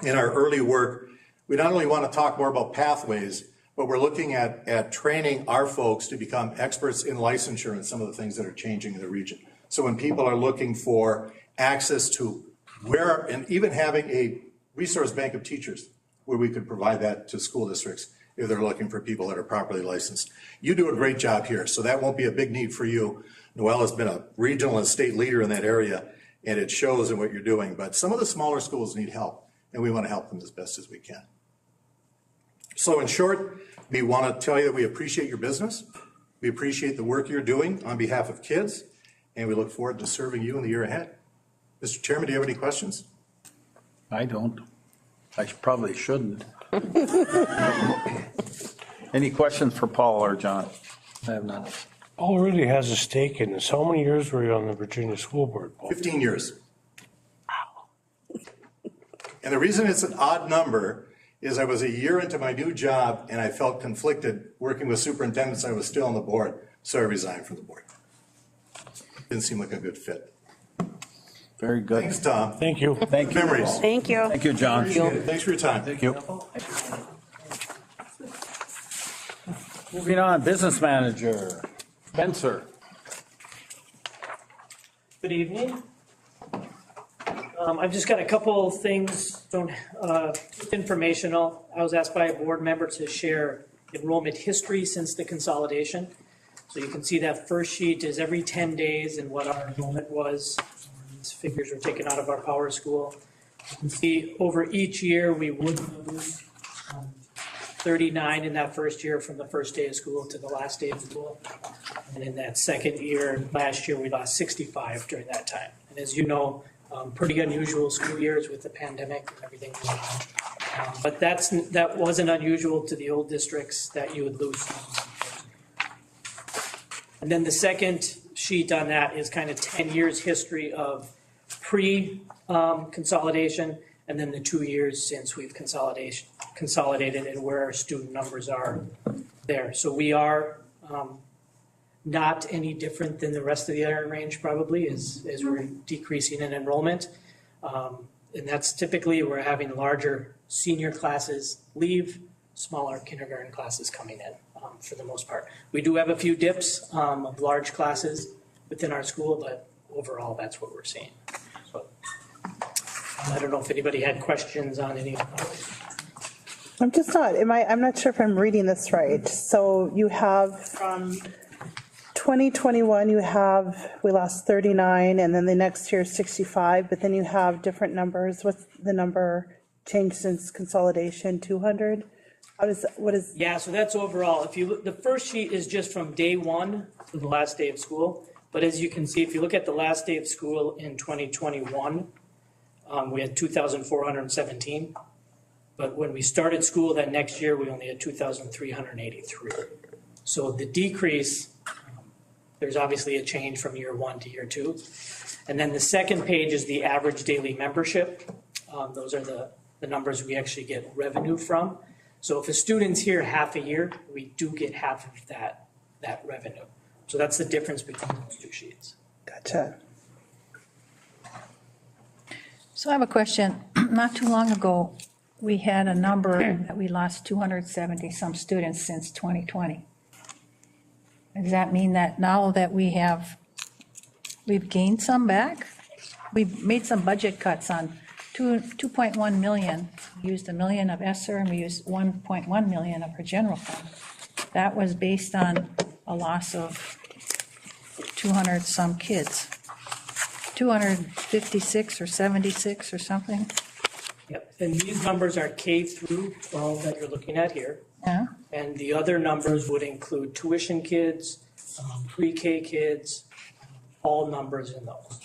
In our early work, we not only want to talk more about pathways, but we're looking at training our folks to become experts in licensure and some of the things that are changing in the region. So when people are looking for access to where, and even having a resource bank of teachers where we could provide that to school districts if they're looking for people that are properly licensed. You do a great job here, so that won't be a big need for you. Noel has been a regional and state leader in that area, and it shows in what you're doing. But some of the smaller schools need help, and we want to help them as best as we can. So in short, we want to tell you that we appreciate your business. We appreciate the work you're doing on behalf of kids, and we look forward to serving you in the year ahead. Mr. Chairman, do you have any questions? I don't. I probably shouldn't. Any questions for Paul or John? I have none. Paul really has a stake in this. How many years were you on the Virginia School Board, Paul? 15 years. Wow. And the reason it's an odd number is I was a year into my new job and I felt conflicted working with superintendents. I was still on the board, so I resigned from the board. Didn't seem like a good fit. Very good. Thanks, Tom. Thank you. Thank you. Memories. Thank you. Thank you, John. Appreciate it. Thanks for your time. Thank you. Moving on, business manager, Spencer. Good evening. I've just got a couple of things, informational. I was asked by a board member to share enrollment history since the consolidation. So you can see that first sheet is every 10 days and what our enrollment was. These figures were taken out of our Power School. You can see over each year we would lose 39 in that first year from the first day of school to the last day of school. And in that second year, last year, we lost 65 during that time. And as you know, pretty unusual school years with the pandemic and everything going on. But that wasn't unusual to the old districts that you would lose. And then the second sheet on that is kind of 10 years history of pre-consolidation, and then the 2 years since we've consolidated and where our student numbers are there. So we are not any different than the rest of the Iron Range probably as we're decreasing in enrollment. And that's typically we're having larger senior classes leave, smaller kindergarten classes coming in for the most part. We do have a few dips of large classes within our school, but overall that's what we're seeing. So I don't know if anybody had questions on any of those. I'm just not, I'm not sure if I'm reading this right. So you have from 2021, we lost 39, and then the next year 65, but then you have different numbers. What's the number changed since consolidation? 200? What is? Yeah, so that's overall. If you look, the first sheet is just from day one to the last day of school. But as you can see, if you look at the last day of school in 2021, we had 2,417. But when we started school that next year, we only had 2,383. So the decrease, there's obviously a change from year one to year two. And then the second page is the average daily membership. Those are the numbers we actually get revenue from. So if a student's here half a year, we do get half of that revenue. So that's the difference between those two sheets. Gotcha. So I have a question. Not too long ago, we had a number that we lost 270 some students since 2020. Does that mean that now that we've gained some back? We've made some budget cuts on 2.1 million. We used $1 million of ESSER and we used 1.1 million of our general fund. That was based on a loss of 200 some kids, 256 or 76 or something. Yep, and these numbers are K through 12 that you're looking at here. Yeah. And the other numbers would include tuition kids, pre-K kids, all numbers in those.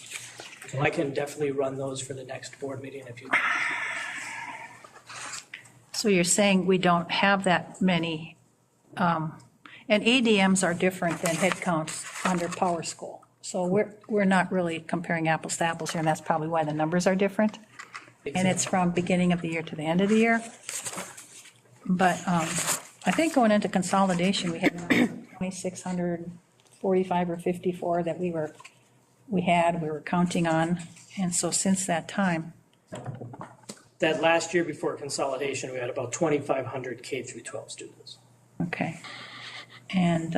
So I can definitely run those for the next board meeting if you. So you're saying we don't have that many, and ADMs are different than head counts under Power School. So we're not really comparing apples to apples here, and that's probably why the numbers are different. And it's from beginning of the year to the end of the year. But I think going into consolidation, we had 2,645 or 54 that we were counting on. And so since that time. That last year before consolidation, we had about 2,500 K through 12 students. Okay. And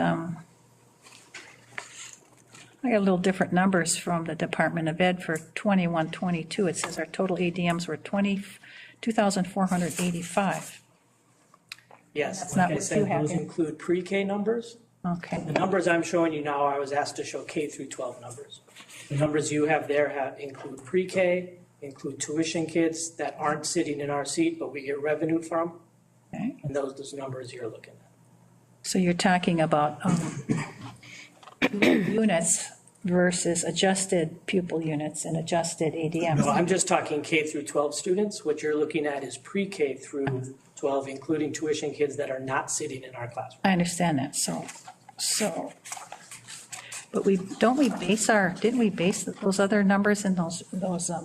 I got a little different numbers from the Department of Ed for 21-22. It says our total ADMs were 2,485. Yes, That's like not I what you said, have those here. include pre-K numbers. Okay. The numbers I'm showing you now, I was asked to show K through 12 numbers. The numbers you have there include pre-K, include tuition kids that aren't sitting in our seat, but we get revenue from. Okay. And those numbers you're looking at. So you're talking about units versus adjusted pupil units and adjusted ADMs. No, I'm just talking K through 12 students. What you're looking at is pre-K through 12, including tuition kids that are not sitting in our classroom. I understand that. So, but didn't we base those other numbers and those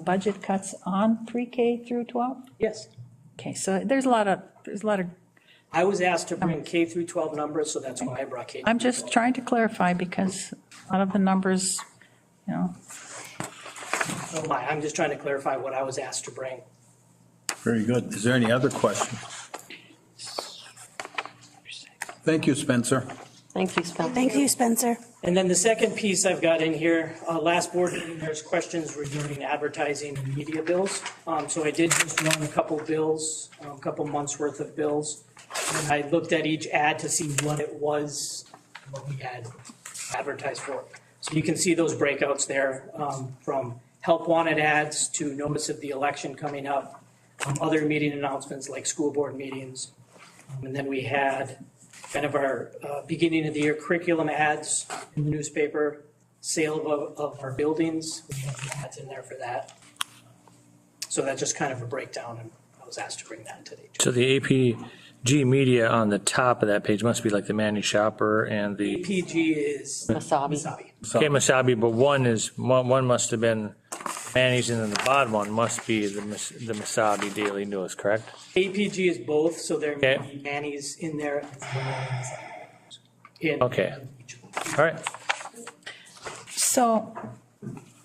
budget cuts on pre-K through 12? Yes. Okay, so there's a lot of. I was asked to bring K through 12 numbers, so that's why I brought K. I'm just trying to clarify because a lot of the numbers, Oh my, I'm just trying to clarify what I was asked to bring. Very good. Is there any other questions? Thank you, Spencer. Thank you, Spencer. Thank you, Spencer. And then the second piece I've got in here, last board meeting, there's questions regarding advertising and media bills. So I did just run a couple bills, a couple months worth of bills. And I looked at each ad to see what it was, what we had advertised for. So you can see those breakouts there, from help wanted ads to notice of the election coming up, other meeting announcements like school board meetings. And then we had kind of our beginning of the year curriculum ads in the newspaper, sale of our buildings. We have the ads in there for that. So that's just kind of a breakdown of was asked to bring that today. So the APG media on the top of that page must be like the Manny Shopper and the, PG is Masabi. okay, Masabi, but one must have been Manny's, and then the bottom one must be the Masabi Daily News, correct? APG is both, so there may Okay. be Manny's in there. In- Okay. All right. So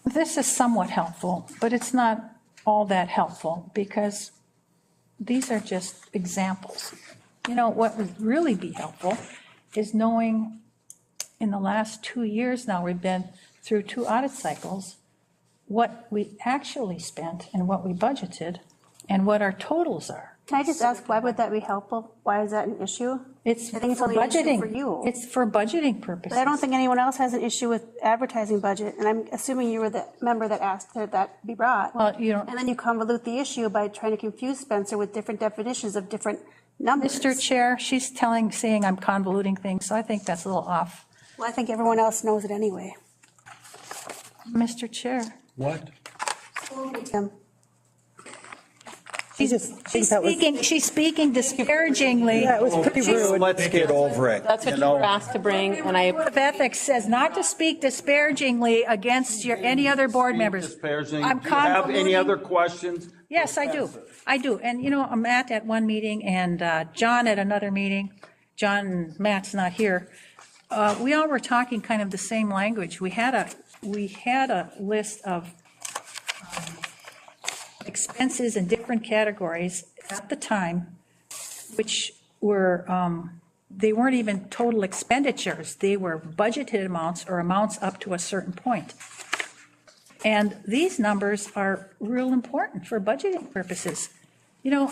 this is somewhat helpful, but it's not all that helpful because these are just examples. You know, what would really be helpful is knowing in the last 2 years now, we've been through 2 audit cycles, what we actually spent and what we budgeted and what our totals are. Can I just ask, why would that be helpful? Why is that an issue? It's I think it's for only an issue budgeting. for you. It's for budgeting purposes. But I don't think anyone else has an issue with advertising budget, and I'm assuming you were the member that asked that that be brought. Well, you don't. And then you convolute the issue by trying to confuse Spencer with different definitions of different numbers. Mr. Chair, she's saying I'm convoluting things, so I think that's a little off. Well, I think everyone else knows it anyway. Mr. Chair. What? Tim. She's speaking disparagingly. Yeah, it was pretty rude. Let's get over it. That's what you were asked to bring, and I, Code of Ethics says not to speak disparagingly against any other board members. Disparaging. I'm Do you have any convoluting- other questions? Yes, I do. I do. And, you know, Matt at one meeting and John at another meeting. John, Matt's not here. We all were talking kind of the same language. We had a list of expenses in different categories at the time, which were, they weren't even total expenditures. They were budgeted amounts or amounts up to a certain point. And these numbers are real important for budgeting purposes. You know,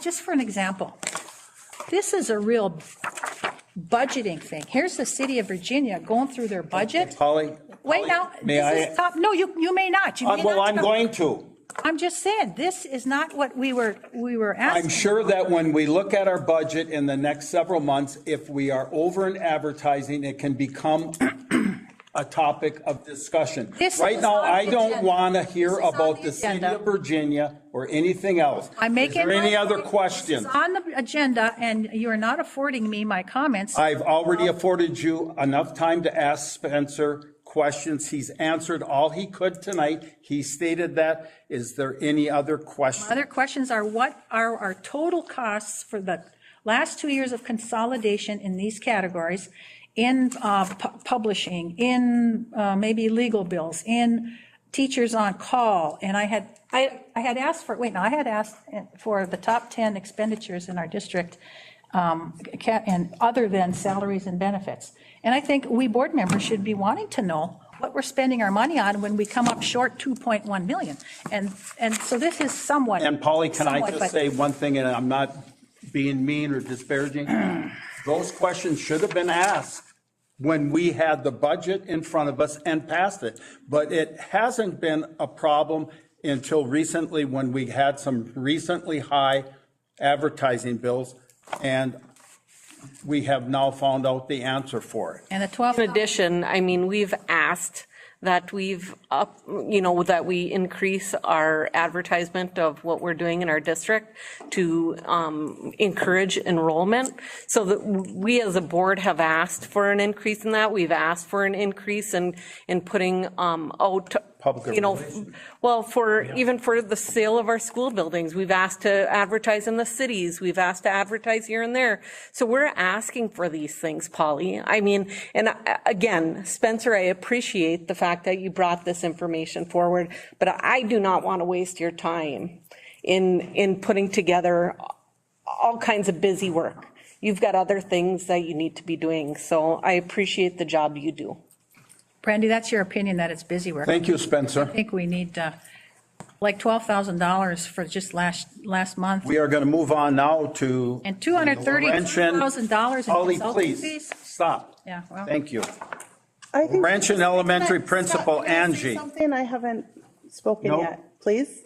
just for an example, this is a real budgeting thing. Here's the city of Virginia going through their budget. Holly? Wait now, May this is top, no, you may not. You may Well, not I'm tell- going to. I'm just saying, this is not what we were asking. I'm sure that when we look at our budget in the next several months, if we are over in advertising, it can become a topic of discussion. This Right is now, on I the don't agenda. want to This hear is on about the the city agenda. of Virginia or anything else. I'm making. Is there any my other point. questions? It's on the agenda, and you are not affording me my comments. I've already afforded you enough time to ask Spencer questions. He's answered all he could tonight. He stated that. Is there any other questions? Other questions are, what are our total costs for the last 2 years of consolidation in these categories, in publishing, in maybe legal bills, in teachers on call? And I had asked for the top 10 expenditures in our district, and other than salaries and benefits. And I think we board members should be wanting to know what we're spending our money on when we come up short 2.1 million. And so this is somewhat. And Polly, can I somewhat, just but- say one thing, and I'm not being mean or disparaging? Those questions should have been asked when we had the budget in front of us and passed it. But it hasn't been a problem until recently, when we had some recently high advertising bills, and we have now found out the answer for it. And the 12. in addition, I mean, we've asked that that we increase our advertisement of what we're doing in our district to encourage enrollment. So that we as a board have asked for an increase in that. We've asked for an increase in putting out, Public relations. well, even for the sale of our school buildings. We've asked to advertise in the cities. We've asked to advertise here and there. So we're asking for these things, Polly. I mean, and again, Spencer, I appreciate the fact that you brought this information forward, but I do not want to waste your time in putting together all kinds of busy work. You've got other things that you need to be doing. So I appreciate the job you do. Brandy, that's your opinion that it's busy work. Thank you, Spencer. I think we need like $12,000 for just last month. We are going to move on now to. And $232,000 in Polly, consulting please, fees? stop. Yeah, well. Thank you. I think- Laurentian Elementary Can I- Principal can I say Angie. Something I haven't spoken No. yet, please.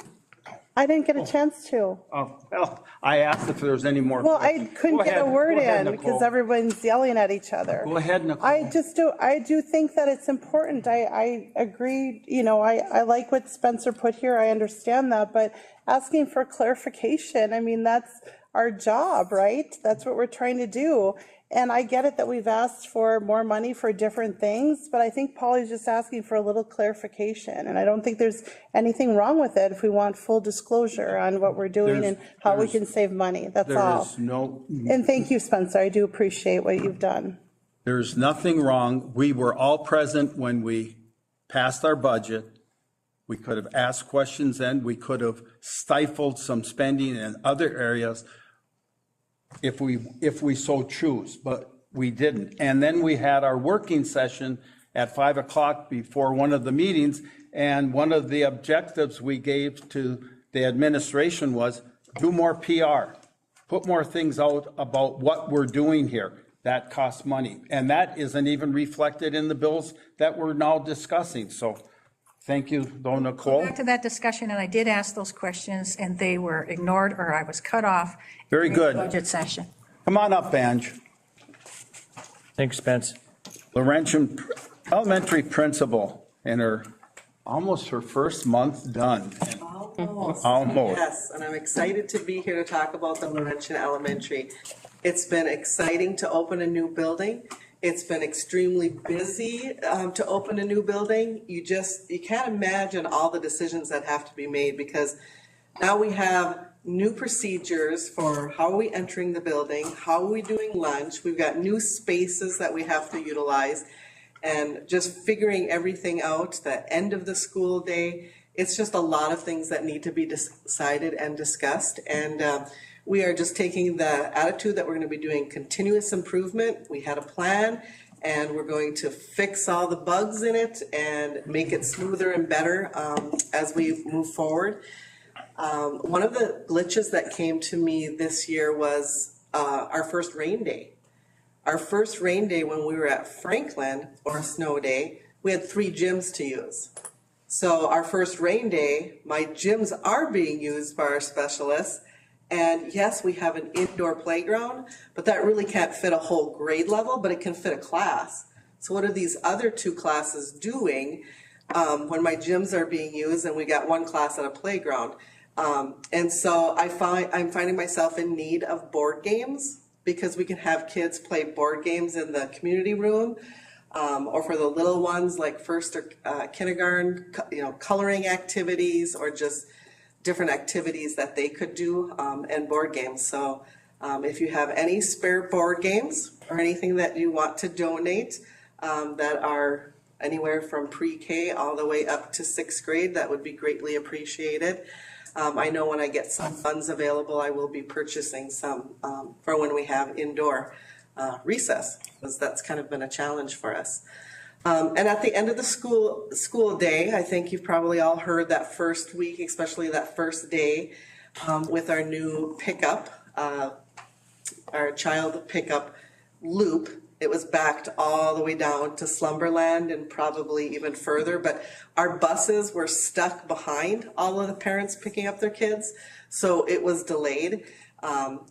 I didn't get a chance to. Oh, well, I asked if there was any more. Well, I questions. couldn't Go get a ahead. word Go ahead, in because Nicole. everyone's yelling at each other. Go ahead, Nicole. I do think that it's important. I agree, I like what Spencer put here. I understand that, but asking for clarification, I mean, that's our job, right? That's what we're trying to do. And I get it that we've asked for more money for different things, but I think Polly's just asking for a little clarification. And I don't think there's anything wrong with it if we want full disclosure on what we're doing and how we can save money. That's all. There's no, And thank you, Spencer. I do appreciate what you've done. there's nothing wrong. We were all present when we passed our budget. We could have asked questions then. We could have stifled some spending in other areas if we so choose, but we didn't. And then we had our working session at 5 o'clock before one of the meetings, and one of the objectives we gave to the administration was do more PR, put more things out about what we're doing here. That costs money, and that isn't even reflected in the bills that we're now discussing. So thank you, though, Nicole. Back to that discussion, and I did ask those questions, and they were ignored, or I was cut off. Very during the good. Budget session. Come on up, Ange. Thanks, Spence. Laurentian Elementary principal, and almost her first month done. Almost. Yes, and I'm excited to be here to talk about the Laurentian Elementary. It's been exciting to open a new building. It's been extremely busy to open a new building. You can't imagine all the decisions that have to be made, because now we have new procedures for how are we entering the building, how are we doing lunch, we've got new spaces that we have to utilize, and just figuring everything out, the end of the school day. It's just a lot of things that need to be decided and discussed, and we are just taking the attitude that we're going to be doing continuous improvement. We had a plan, and we're going to fix all the bugs in it and make it smoother and better as we move forward. One of the glitches that came to me this year was our first rain day. Our first rain day when we were at Franklin, or a snow day, we had 3 gyms to use. So our first rain day, my gyms are being used by our specialists. And yes, we have an indoor playground, but that really can't fit a whole grade level, but it can fit a class. So what are these other 2 classes doing when my gyms are being used and we got 1 class at a playground? And so I'm finding myself in need of board games, because we can have kids play board games in the community room, or for the little ones like first or kindergarten, coloring activities, or just different activities that they could do, and board games. So if you have any spare board games or anything that you want to donate that are anywhere from pre-K all the way up to 6th grade, that would be greatly appreciated. I know when I get some funds available, I will be purchasing some for when we have indoor recess, because that's kind of been a challenge for us. And at the end of the school day, I think you've probably all heard that first week, especially that first day, with our new pickup, our child pickup loop. It was backed all the way down to Slumberland and probably even further, but our buses were stuck behind all of the parents picking up their kids, so it was delayed.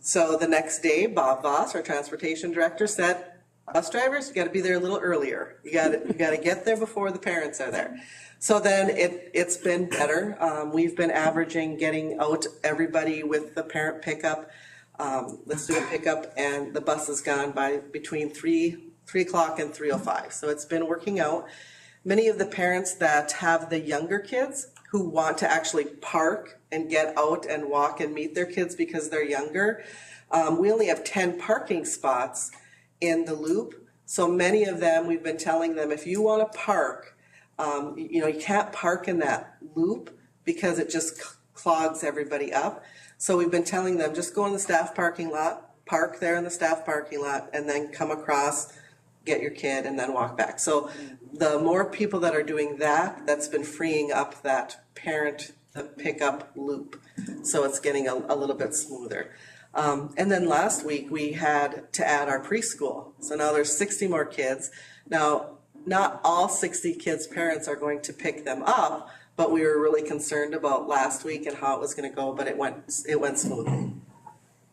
So the next day, Bob Voss, our transportation director, said, bus drivers, you got to be there a little earlier. You got to get there before the parents are there. So then it's been better. We've been averaging getting out everybody with the parent pickup, the student pickup, and the bus is gone by between 3 o'clock and 3:05. So it's been working out. Many of the parents that have the younger kids who want to actually park and get out and walk and meet their kids because they're younger, we only have 10 parking spots in the loop. So many of them, we've been telling them, if you want to park, you can't park in that loop because it just clogs everybody up. So we've been telling them, just go in the staff parking lot, park there in the staff parking lot, and then come across, get your kid, and then walk back. So the more people that are doing that, that's been freeing up that parent pickup loop. So it's getting a little bit smoother. And then last week we had to add our preschool. So now there's 60 more kids. Now, not all 60 kids' parents are going to pick them up, but we were really concerned about last week and how it was gonna go, but it went smoothly.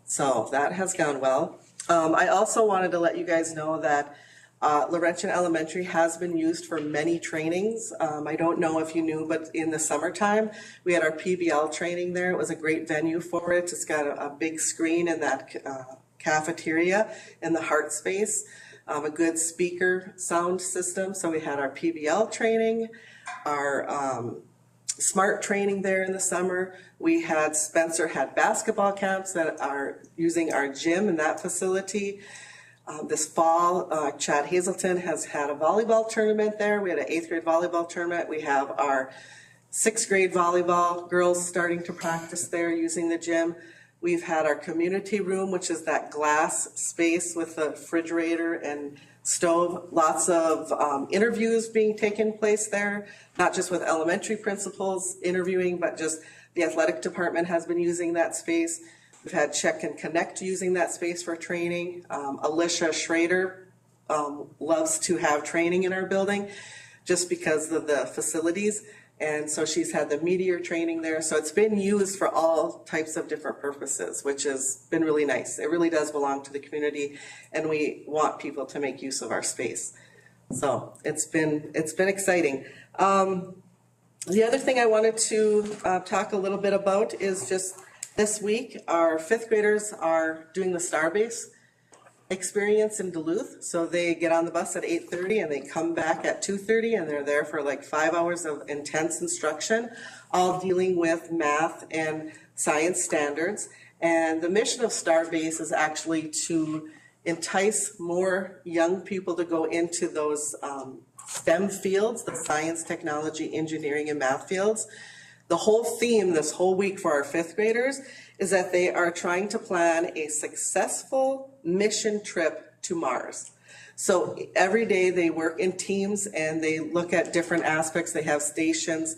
So that has gone well. I also wanted to let you guys know that Laurentian Elementary has been used for many trainings. I don't know if you knew, but in the summertime, we had our PBL training there. It was a great venue for it. It's got a big screen in that cafeteria in the heart space, a good speaker sound system. So we had our PBL training, our SMART training there in the summer. We had, Spencer had basketball camps that are using our gym in that facility. This fall, Chad Hazelton has had a volleyball tournament there. We had an 8th grade volleyball tournament. We have our 6th grade volleyball girls starting to practice there using the gym. We've had our community room, which is that glass space with the refrigerator and stove. Lots of interviews being taken place there, not just with elementary principals interviewing, but just the athletic department has been using that space. We've had Check and Connect using that space for training. Alicia Schrader loves to have training in our building just because of the facilities. And so she's had the Meteor training there. So it's been used for all types of different purposes, which has been really nice. It really does belong to the community, and we want people to make use of our space. So it's been exciting. The other thing I wanted to talk a little bit about is just this week, our 5th graders are doing the Starbase experience in Duluth. So they get on the bus at 8:30 and they come back at 2:30, and they're there for like 5 hours of intense instruction, all dealing with math and science standards. And the mission of Starbase is actually to entice more young people to go into those STEM fields, the science, technology, engineering, and math fields. The whole theme this whole week for our 5th graders is that they are trying to plan a successful mission trip to Mars. So every day they work in teams and they look at different aspects. They have stations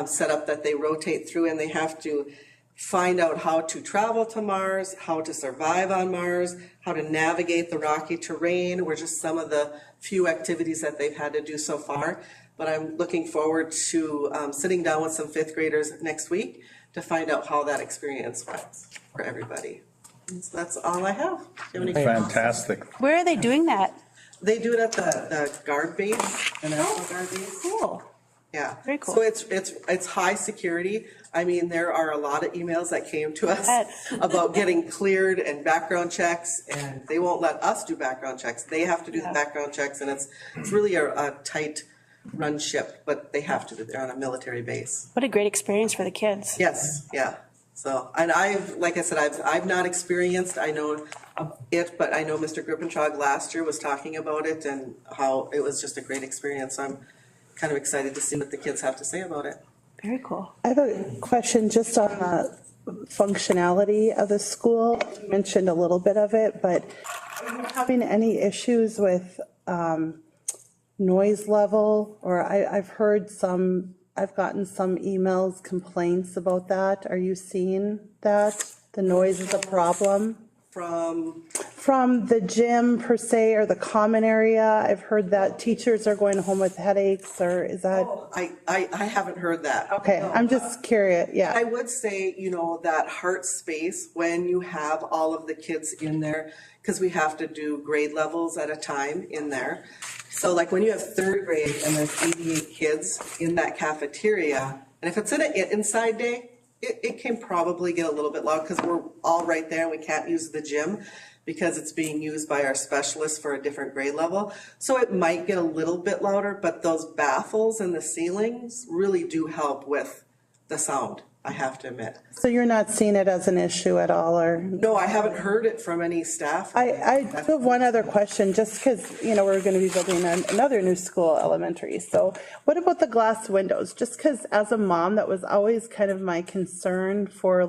set up that they rotate through, and they have to find out how to travel to Mars, how to survive on Mars, how to navigate the rocky terrain, were just some of the few activities that they've had to do so far. But I'm looking forward to sitting down with some 5th graders next week to find out how that experience went for everybody. So that's all I have. Do you have any Fantastic. Where are they doing that? They do it at the guard base, the National Guard base. Cool. Yeah. Very cool. So it's high security. I mean, there are a lot of emails that came to us about getting cleared and background checks, and they won't let us do background checks. They have to do the background checks, and it's really a tight run ship, but they have to do. They're on a military base. What a great experience for the kids. Yes, yeah. So, and like I said, I've not experienced, I know it, but I know Mr. Grippenschlag last year was talking about it and how it was just a great experience. I'm kind of excited to see what the kids have to say about it. Very cool. I have a question just on the functionality of the school. You mentioned a little bit of it, but are you having any issues with noise level? Or I've gotten some emails, complaints about that. Are you seeing that? The noise is a problem? From the gym per se, or the common area? I've heard that teachers are going home with headaches, or is that? Oh, I haven't heard that. Okay, I'm just curious, yeah. I would say, that heart space, when you have all of the kids in there, because we have to do grade levels at a time in there. So like when you have 3rd grade and there's 88 kids in that cafeteria, and if it's an inside day, it can probably get a little bit loud because we're all right there and we can't use the gym because it's being used by our specialists for a different grade level. So it might get a little bit louder, but those baffles in the ceilings really do help with the sound, I have to admit. So you're not seeing it as an issue at all, or? No, I haven't heard it from any staff. I have one other question, just because, we're going to be building another new school, elementary. So what about the glass windows? Just because as a mom, that was always kind of my concern for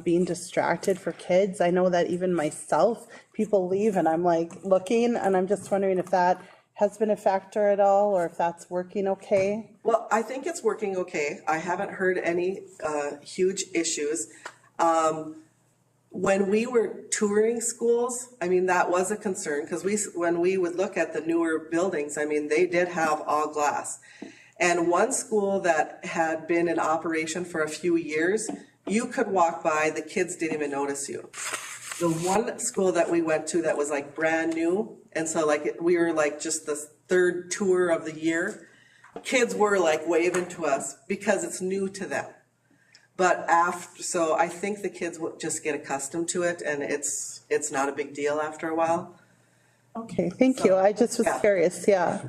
being distracted for kids. I know that even myself, people leave and I'm looking, and I'm just wondering if that has been a factor at all, or if that's working okay? Well, I think it's working okay. I haven't heard any huge issues. When we were touring schools, that was a concern, because when we would look at the newer buildings, they did have all glass. And one school that had been in operation for a few years, you could walk by, the kids didn't even notice you. The one school that we went to that was like brand new, and so like we were like just the third tour of the year, kids were like waving to us because it's new to them. But so I think the kids will just get accustomed to it, and it's not a big deal after a while. Okay, thank you. I just was curious, yeah.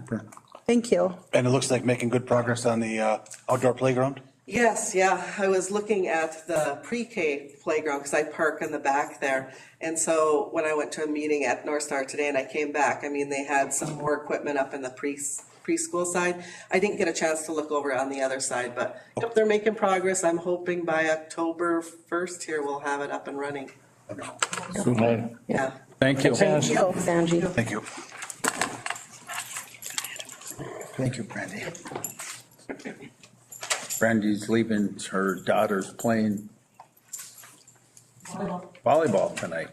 Thank you. And it looks like making good progress on the outdoor playground? Yes, yeah. I was looking at the pre-K playground because I park in the back there. And so when I went to a meeting at North Star today and I came back, I mean, they had some more equipment up in the preschool side. I didn't get a chance to look over on the other side, but yep, they're making progress. I'm hoping by October 1st here we'll have it up and running. Yeah. Thank you. Thank you. Angie. Thank you. Thank you, Brandy. Brandy's leaving her daughter's playing volleyball tonight.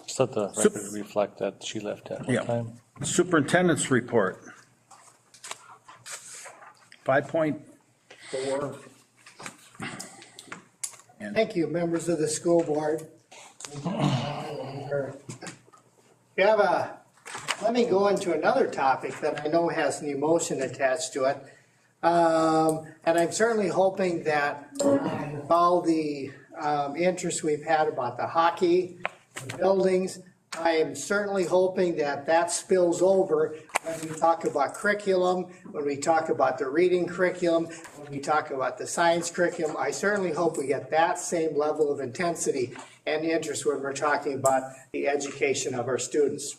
Just let the record reflect that she left at one Yeah. time. Superintendent's report. 5.4. Thank you, members of the school board. Let me go into another topic that I know has an emotion attached to it. And I'm certainly hoping that with all the interest we've had about the hockey, the buildings, I am certainly hoping that that spills over when we talk about curriculum, when we talk about the reading curriculum, when we talk about the science curriculum. I certainly hope we get that same level of intensity and interest when we're talking about the education of our students.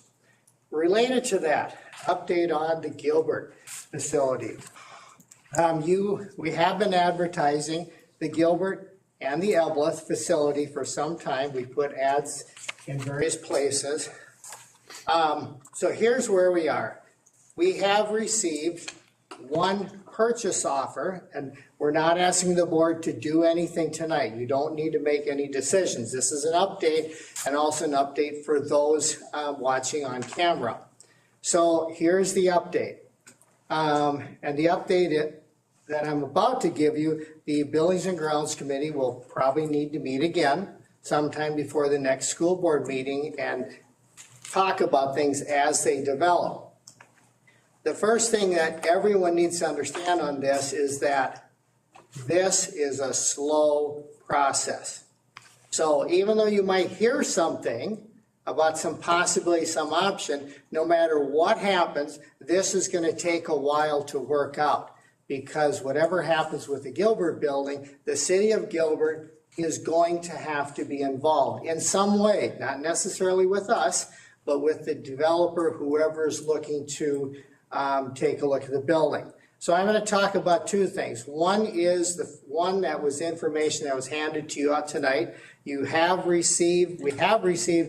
Related to that, update on the Gilbert facility. We have been advertising the Gilbert and the Evelyn facility for some time. We put ads in various places. So here's where we are. We have received one purchase offer, and we're not asking the board to do anything tonight. You don't need to make any decisions. This is an update and also an update for those watching on camera. So here's the update. And the update that I'm about to give you, the Buildings and Grounds Committee will probably need to meet again sometime before the next school board meeting and talk about things as they develop. The first thing that everyone needs to understand on this is that this is a slow process. So even though you might hear something about some possibility, some option, no matter what happens, this is going to take a while to work out, because whatever happens with the Gilbert building, the city of Gilbert is going to have to be involved in some way, not necessarily with us, but with the developer, whoever is looking to take a look at the building. So I'm going to talk about two things. One is the one that was information that was handed to you out tonight. We have received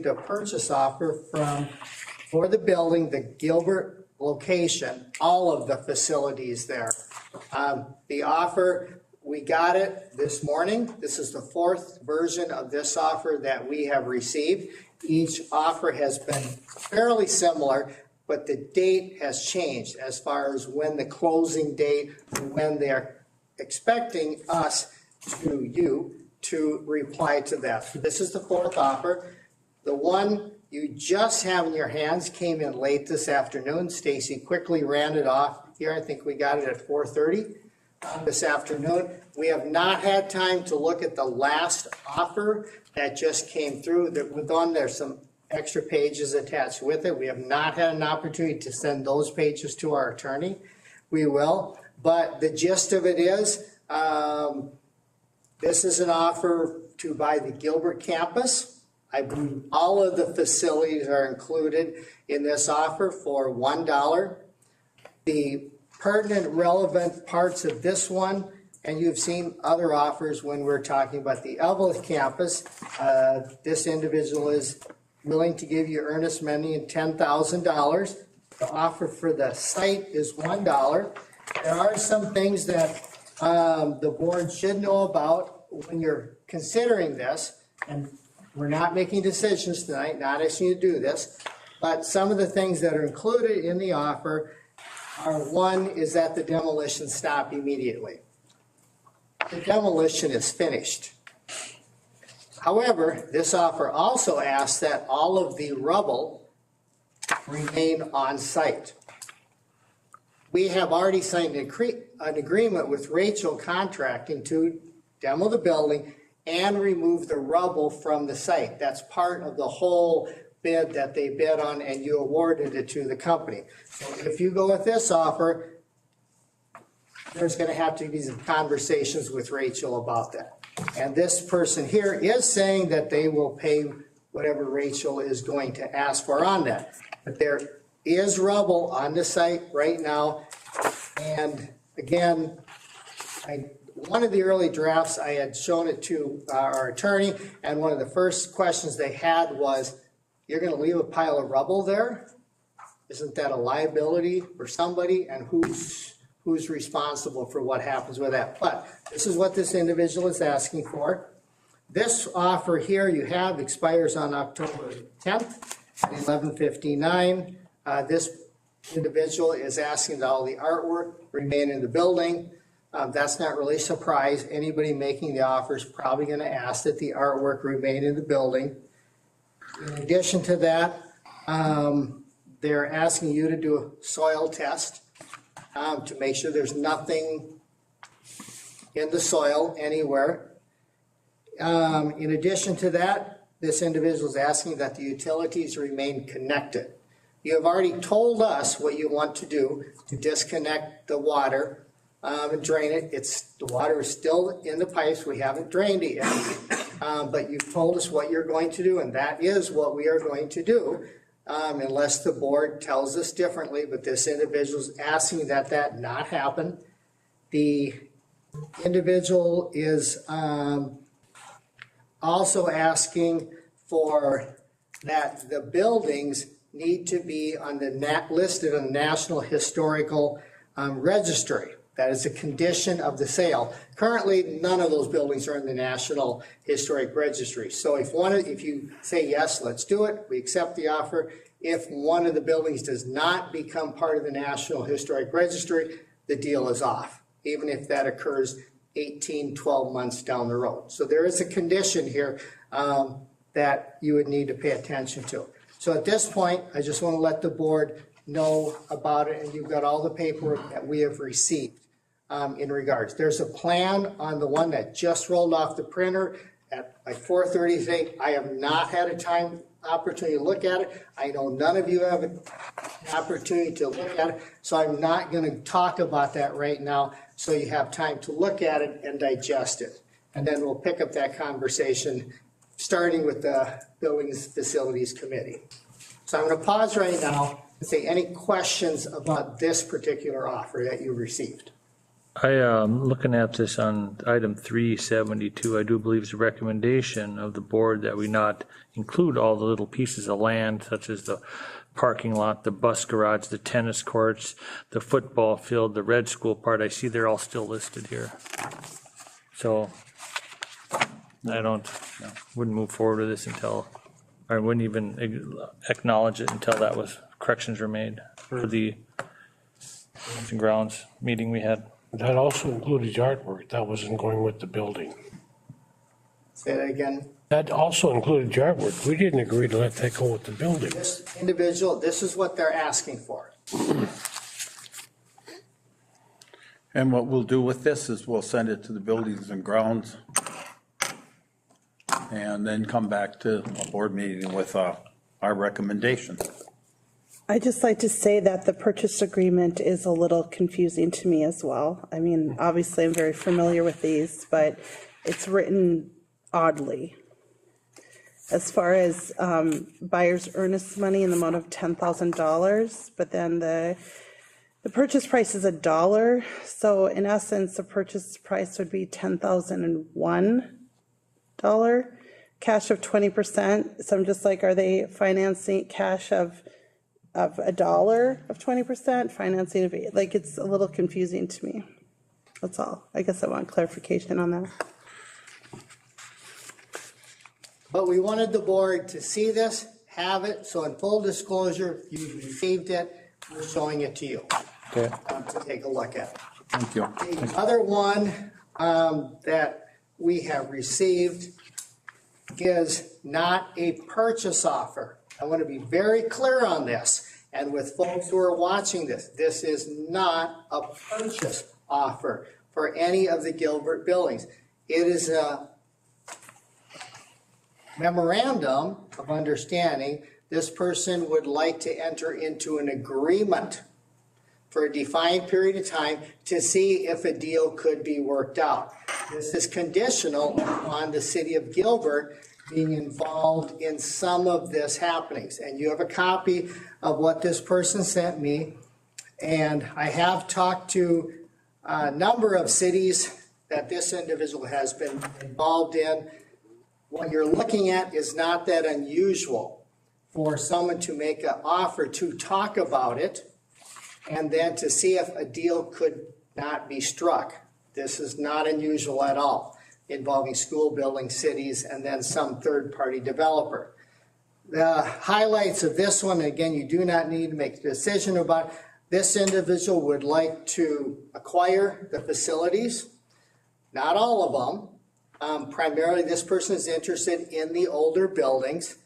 a purchase offer for the building, the Gilbert location, all of the facilities there. The offer, we got it this morning. This is the fourth version of this offer that we have received. Each offer has been fairly similar, but the date has changed as far as when the closing date, when they're expecting us to reply to that. So this is the fourth offer. The one you just have in your hands came in late this afternoon. Stacy quickly ran it off here. I think we got it at 4:30 this afternoon. We have not had time to look at the last offer that just came through. There's some extra pages attached with it. We have not had an opportunity to send those pages to our attorney. We will, but the gist of it is, this is an offer to buy the Gilbert campus. I believe all of the facilities are included in this offer for $1. The pertinent, relevant parts of this one, and you've seen other offers when we're talking about the Evelyn campus. This individual is willing to give you earnest money and $10,000. The offer for the site is $1. There are some things that the board should know about when you're considering this, and we're not making decisions tonight, not asking you to do this, but some of the things that are included in the offer One is that the demolition stop immediately. The demolition is finished. However, this offer also asks that all of the rubble remain on site. We have already signed an agreement with Rachel Contracting to demo the building and remove the rubble from the site. That's part of the whole bid that they bid on, and you awarded it to the company. So if you go with this offer, there's going to have to be some conversations with Rachel about that. And this person here is saying that they will pay whatever Rachel is going to ask for on that. But there is rubble on the site right now. And again, one of the early drafts, I had shown it to our attorney, and one of the first questions they had was, you're going to leave a pile of rubble there? Isn't that a liability for somebody? And who's responsible for what happens with that? But this is what this individual is asking for. This offer here you have expires on October 10th at 11:59. This individual is asking that all the artwork remain in the building. That's not really a surprise. Anybody making the offer is probably going to ask that the artwork remain in the building. In addition to that, they're asking you to do a soil test to make sure there's nothing in the soil anywhere. In addition to that, this individual is asking that the utilities remain connected. You have already told us what you want to do to disconnect the water and drain it. The water is still in the pipes. We haven't drained it yet. But you've told us what you're going to do, and that is what we are going to do, unless the board tells us differently. But this individual is asking that that not happen. The individual is also asking for that the buildings need to be on the listed on the National Historical Registry. That is a condition of the sale. Currently, none of those buildings are in the National Historic Registry. So if you say yes, let's do it, we accept the offer. If one of the buildings does not become part of the National Historic Registry, the deal is off, even if that occurs 18, 12 months down the road. So there is a condition here that you would need to pay attention to. So at this point, I just want to let the board know about it, and you've got all the paperwork that we have received in regards. There's a plan on the one that just rolled off the printer at like 4:30 today. I have not had a opportunity to look at it. I know none of you have an opportunity to look at it, so I'm not going to talk about that right now, so you have time to look at it and digest it. And then we'll pick up that conversation, starting with the Buildings Facilities Committee. So I'm going to pause right now and say any questions about this particular offer that you received. I am looking at this on item 372. I do believe it's a recommendation of the board that we not include all the little pieces of land, such as the parking lot, the bus garage, the tennis courts, the football field, the red school part. I see they're all still listed here. So I wouldn't move forward with this until, I wouldn't even acknowledge it until that was, corrections were made for the grounds meeting we had. That also included artwork. That wasn't going with the building. Say that again. That also included artwork. We didn't agree to let that go with the building. This individual, this is what they're asking for. And what we'll do with this is we'll send it to the Buildings and Grounds and then come back to a board meeting with our recommendation. I'd just like to say that the purchase agreement is a little confusing to me as well. I mean, obviously I'm very familiar with these, but it's written oddly. As far as buyer's earnest money in the amount of $10,000, but then the purchase price is $1. So in essence, the purchase price would be $10,001, cash of 20%. So I'm just like, are they financing cash of $1 of 20%, financing of, like, it's a little confusing to me. That's all. I guess I want clarification on that. But we wanted the board to see this, have it, so in full disclosure, you received it, we're showing it to you. Okay. to take a look at. Thank you. The other one that we have received is not a purchase offer. I want to be very clear on this. And with folks who are watching this, this is not a purchase offer for any of the Gilbert buildings. It is a memorandum of understanding. This person would like to enter into an agreement for a defined period of time to see if a deal could be worked out. This is conditional on the city of Gilbert being involved in some of this happenings. And you have a copy of what this person sent me. And I have talked to a number of cities that this individual has been involved in. What you're looking at is not that unusual for someone to make an offer to talk about it and then to see if a deal could not be struck. This is not unusual at all, involving school building, cities, and then some third-party developer. The highlights of this one, again, you do not need to make a decision about it. This individual would like to acquire the facilities, not all of them. Primarily, this person is interested in the older buildings,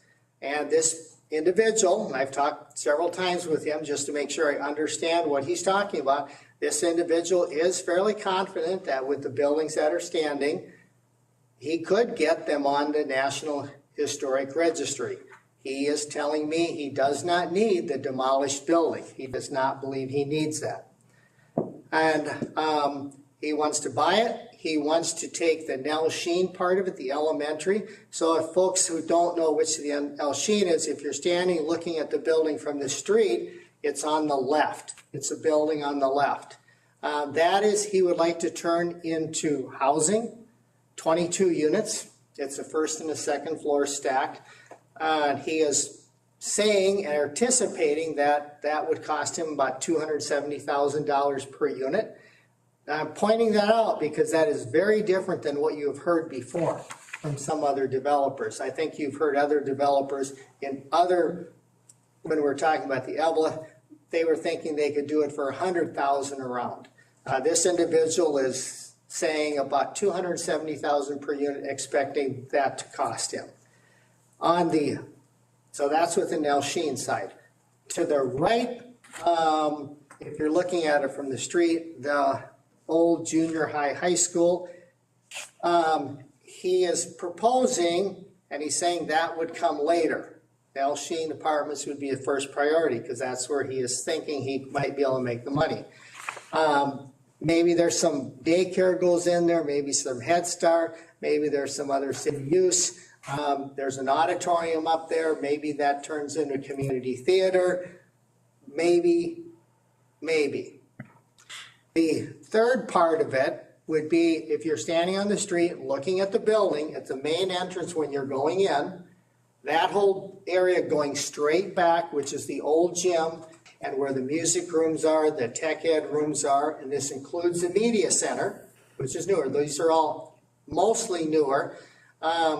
and this individual, and I've talked several times with him just to make sure I understand what he's talking about, this individual is fairly confident that with the buildings that are standing, he could get them on the National Historic Registry. He is telling me he does not need the demolished building. He does not believe he needs that. And he wants to buy it. He wants to take the Nell Sheen part of it, the elementary. So if folks who don't know which the Nell Sheen is, if you're standing looking at the building from the street, it's on the left. It's a building on the left. That is, he would like to turn into housing, 22 units. It's a first and a second floor stacked. He is saying and anticipating that that would cost him about $270,000 per unit. I'm pointing that out because that is very different than what you have heard before from some other developers. I think you've heard other developers in other, when we're talking about the Evelyn, they were thinking they could do it for $100,000 around. This individual is saying about $270,000 per unit, expecting that to cost him. So that's with the Nell Sheen side. To the right, if you're looking at it from the street, the old junior high school, he is proposing, and he's saying that would come later. Nell Sheen Apartments would be the first priority because that's where he is thinking he might be able to make the money. Maybe there's some daycare goes in there, maybe some Head Start, maybe there's some other city use. There's an auditorium up there. Maybe that turns into a community theater. Maybe. The third part of it would be if you're standing on the street looking at the building, at the main entrance when you're going in, that whole area going straight back, which is the old gym and where the music rooms are, the tech ed rooms are, and this includes the media center, which is newer. These are all mostly newer.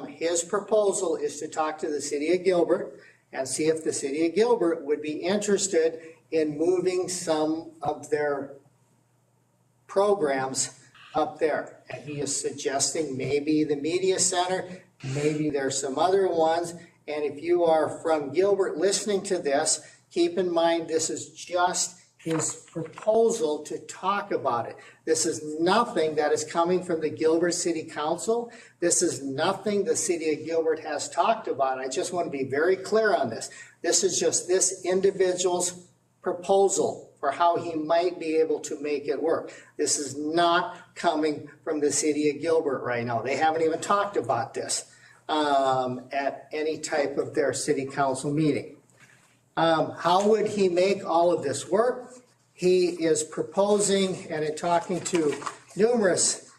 His proposal is to talk to the city of Gilbert and see if the city of Gilbert would be interested in moving some of their programs up there. And he is suggesting maybe the media center, maybe there's some other ones. And if you are from Gilbert listening to this, keep in mind this is just his proposal to talk about it. This is nothing that is coming from the Gilbert City Council. This is nothing the city of Gilbert has talked about. I just want to be very clear on this. This is just this individual's proposal for how he might be able to make it work. This is not coming from the city of Gilbert right now. They haven't even talked about this at any type of their city council meeting. How would he make all of this work? He is proposing, and in talking to numerous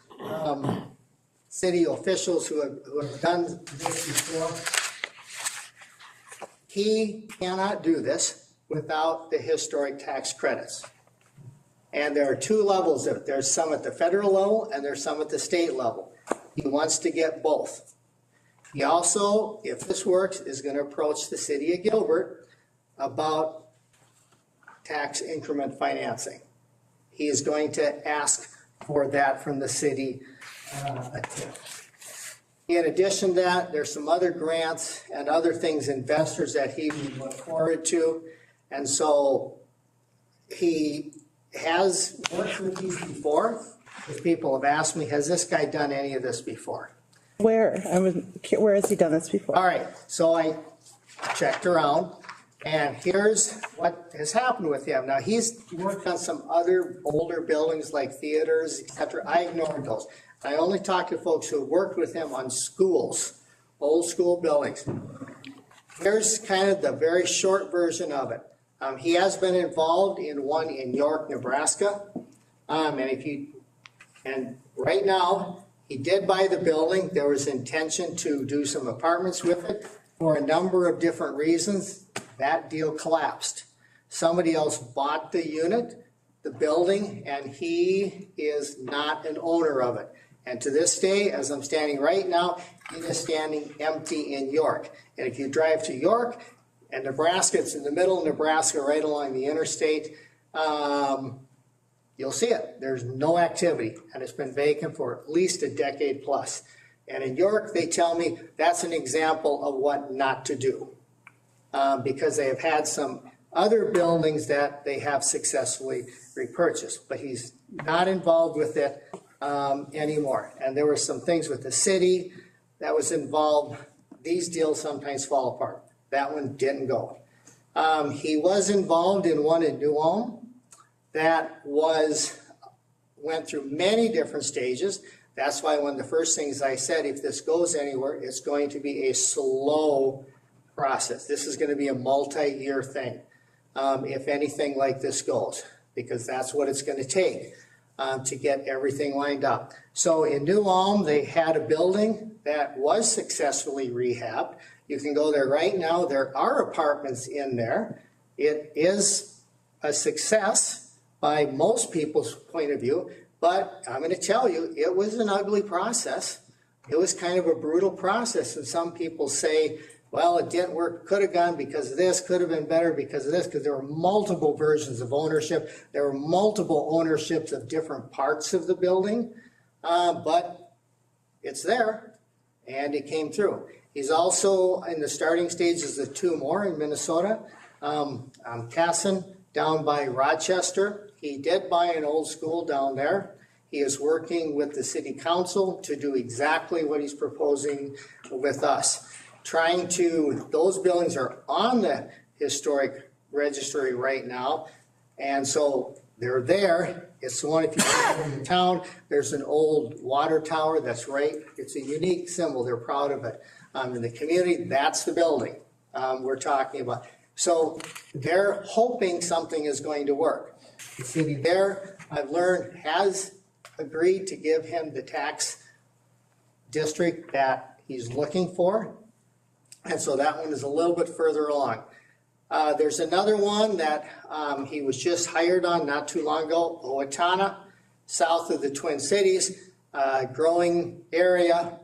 city officials who have done this before, he cannot do this without the historic tax credits. And there are two levels of it. There's some at the federal level and there's some at the state level. He wants to get both. He also, if this works, is going to approach the city of Gilbert about tax increment financing. he is going to ask for that from the city. In addition to that, there's some other grants and other things, investors that he would look forward to. And so he has worked with these before. Because people have asked me, has this guy done any of this before? Where has he done this before? All right, so I checked around, and here's what has happened with him. Now, he's worked on some other older buildings like theaters, et cetera. I ignored those. I only talked to folks who worked with him on schools, old school buildings. Here's kind of the very short version of it. He has been involved in one in York, Nebraska. And right now, he did buy the building. There was intention to do some apartments with it. For a number of different reasons, that deal collapsed. Somebody else bought the unit, the building, and he is not an owner of it. And to this day, as I'm standing right now, it is standing empty in York. And if you drive to York and Nebraska, it's in the middle of Nebraska, right along the interstate, you'll see it. There's no activity, and it's been vacant for at least a decade plus. And in York, they tell me that's an example of what not to do, because they have had some other buildings that they have successfully repurchased, but he's not involved with it anymore. And there were some things with the city that was involved. These deals sometimes fall apart. That one didn't go. He was involved in one in New Ulm that went through many different stages. That's why one of the first things I said, if this goes anywhere, it's going to be a slow process. This is going to be a multi-year thing, if anything like this goes, because that's what it's going to take to get everything lined up. So in New Ulm, they had a building that was successfully rehabbed. You can go there right now. There are apartments in there. It is a success by most people's point of view, but I'm going to tell you, it was an ugly process. It was kind of a brutal process, and some people say, well, it didn't work, could have gone because of this, could have been better because of this, because there were multiple versions of ownership. There were multiple ownerships of different parts of the building, but it's there, and it came through. He's also in the starting stages of two more in Minnesota. Casson down by Rochester. He did buy an old school down there. He is working with the city council to do exactly what he's proposing with us. Those buildings are on the historic registry right now, and so they're there. It's the one, if you go in town, there's an old water tower that's right. It's a unique symbol. They're proud of it. In the community, that's the building we're talking about. So they're hoping something is going to work. The city there, I've learned, has agreed to give him the tax district that he's looking for. And so that one is a little bit further along. There's another one that he was just hired on not too long ago, Owatonna, south of the Twin Cities, growing area.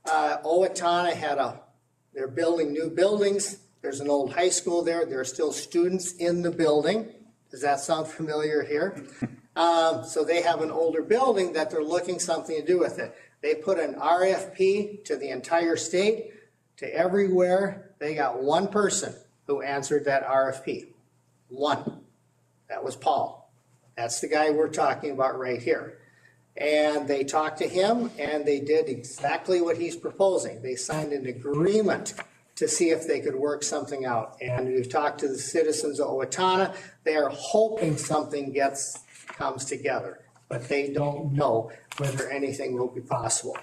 Owatonna they're building new buildings. There's an old high school there. There are still students in the building. Does that sound familiar here? So they have an older building that they're looking something to do with it. They put an RFP to the entire state, to everywhere. They got one person who answered that RFP. One. That was Paul. That's the guy we're talking about right here. And they talked to him, and they did exactly what he's proposing. They signed an agreement to see if they could work something out. And we've talked to the citizens of Owatonna. They are hoping something comes together, but they don't know whether anything will be possible.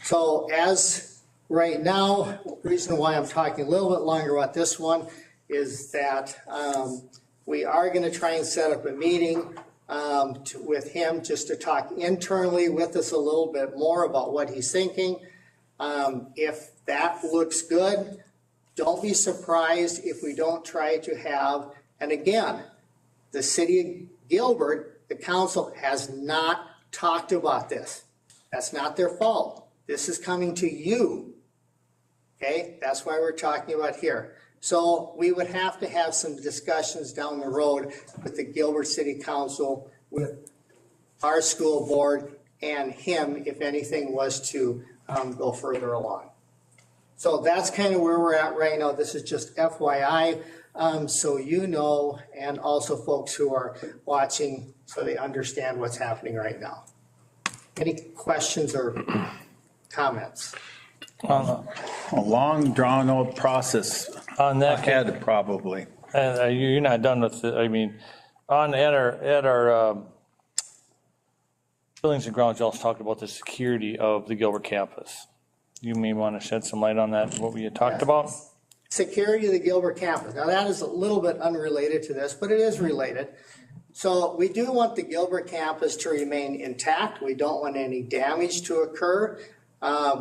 So as right now, the reason why I'm talking a little bit longer about this one is that we are going to try and set up a meeting with him just to talk internally with us a little bit more about what he's thinking. If that looks good, don't be surprised if we don't try to have, and again, the city of Gilbert, the council has not talked about this. That's not their fault. This is coming to you. Okay, that's why we're talking about here. So we would have to have some discussions down the road with the Gilbert City Council with our school board and him if anything was to go further along. So that's kind of where we're at right now. This is just FYI, so you know, and also folks who are watching so they understand what's happening right now. Any questions or comments? A long drawn-out process On that, ahead, probably. you're not done with it. I mean, at our buildings and grounds, you also talked about the security of the Gilbert campus. You may want to shed some light on that, what we had talked about. Security of the Gilbert campus. Now that is a little bit unrelated to this, but it is related. So we do want the Gilbert campus to remain intact. We don't want any damage to occur.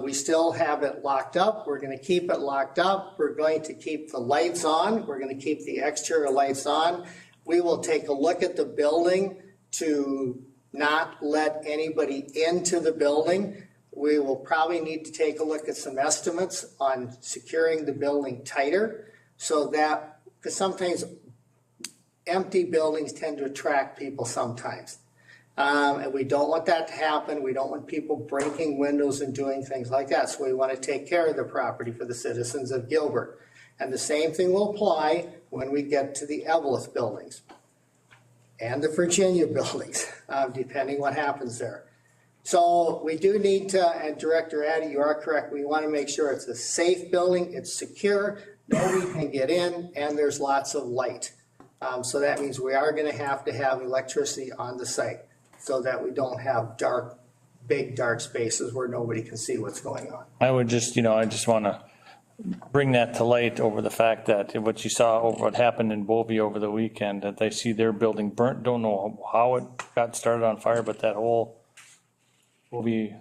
We still have it locked up. We're going to keep it locked up. We're going to keep the lights on. We're going to keep the exterior lights on. We will take a look at the building to not let anybody into the building. We will probably need to take a look at some estimates on securing the building tighter so that, because sometimes empty buildings tend to attract people sometimes. And we don't want that to happen. We don't want people breaking windows and doing things like that. So we want to take care of the property for the citizens of Gilbert. And the same thing will apply when we get to the Evelyn buildings and the Virginia buildings, depending what happens there. So we do need to, and Director Addy, you are correct, we want to make sure it's a safe building, it's secure, nobody can get in, and there's lots of light. So that means we are going to have electricity on the site so that we don't have big dark spaces where nobody can see what's going on. I would just, I just want to bring that to light over the fact that what you saw over what happened in Bovey over the weekend, that they see their building burnt, don't know how it got started on fire, but that whole Bovey,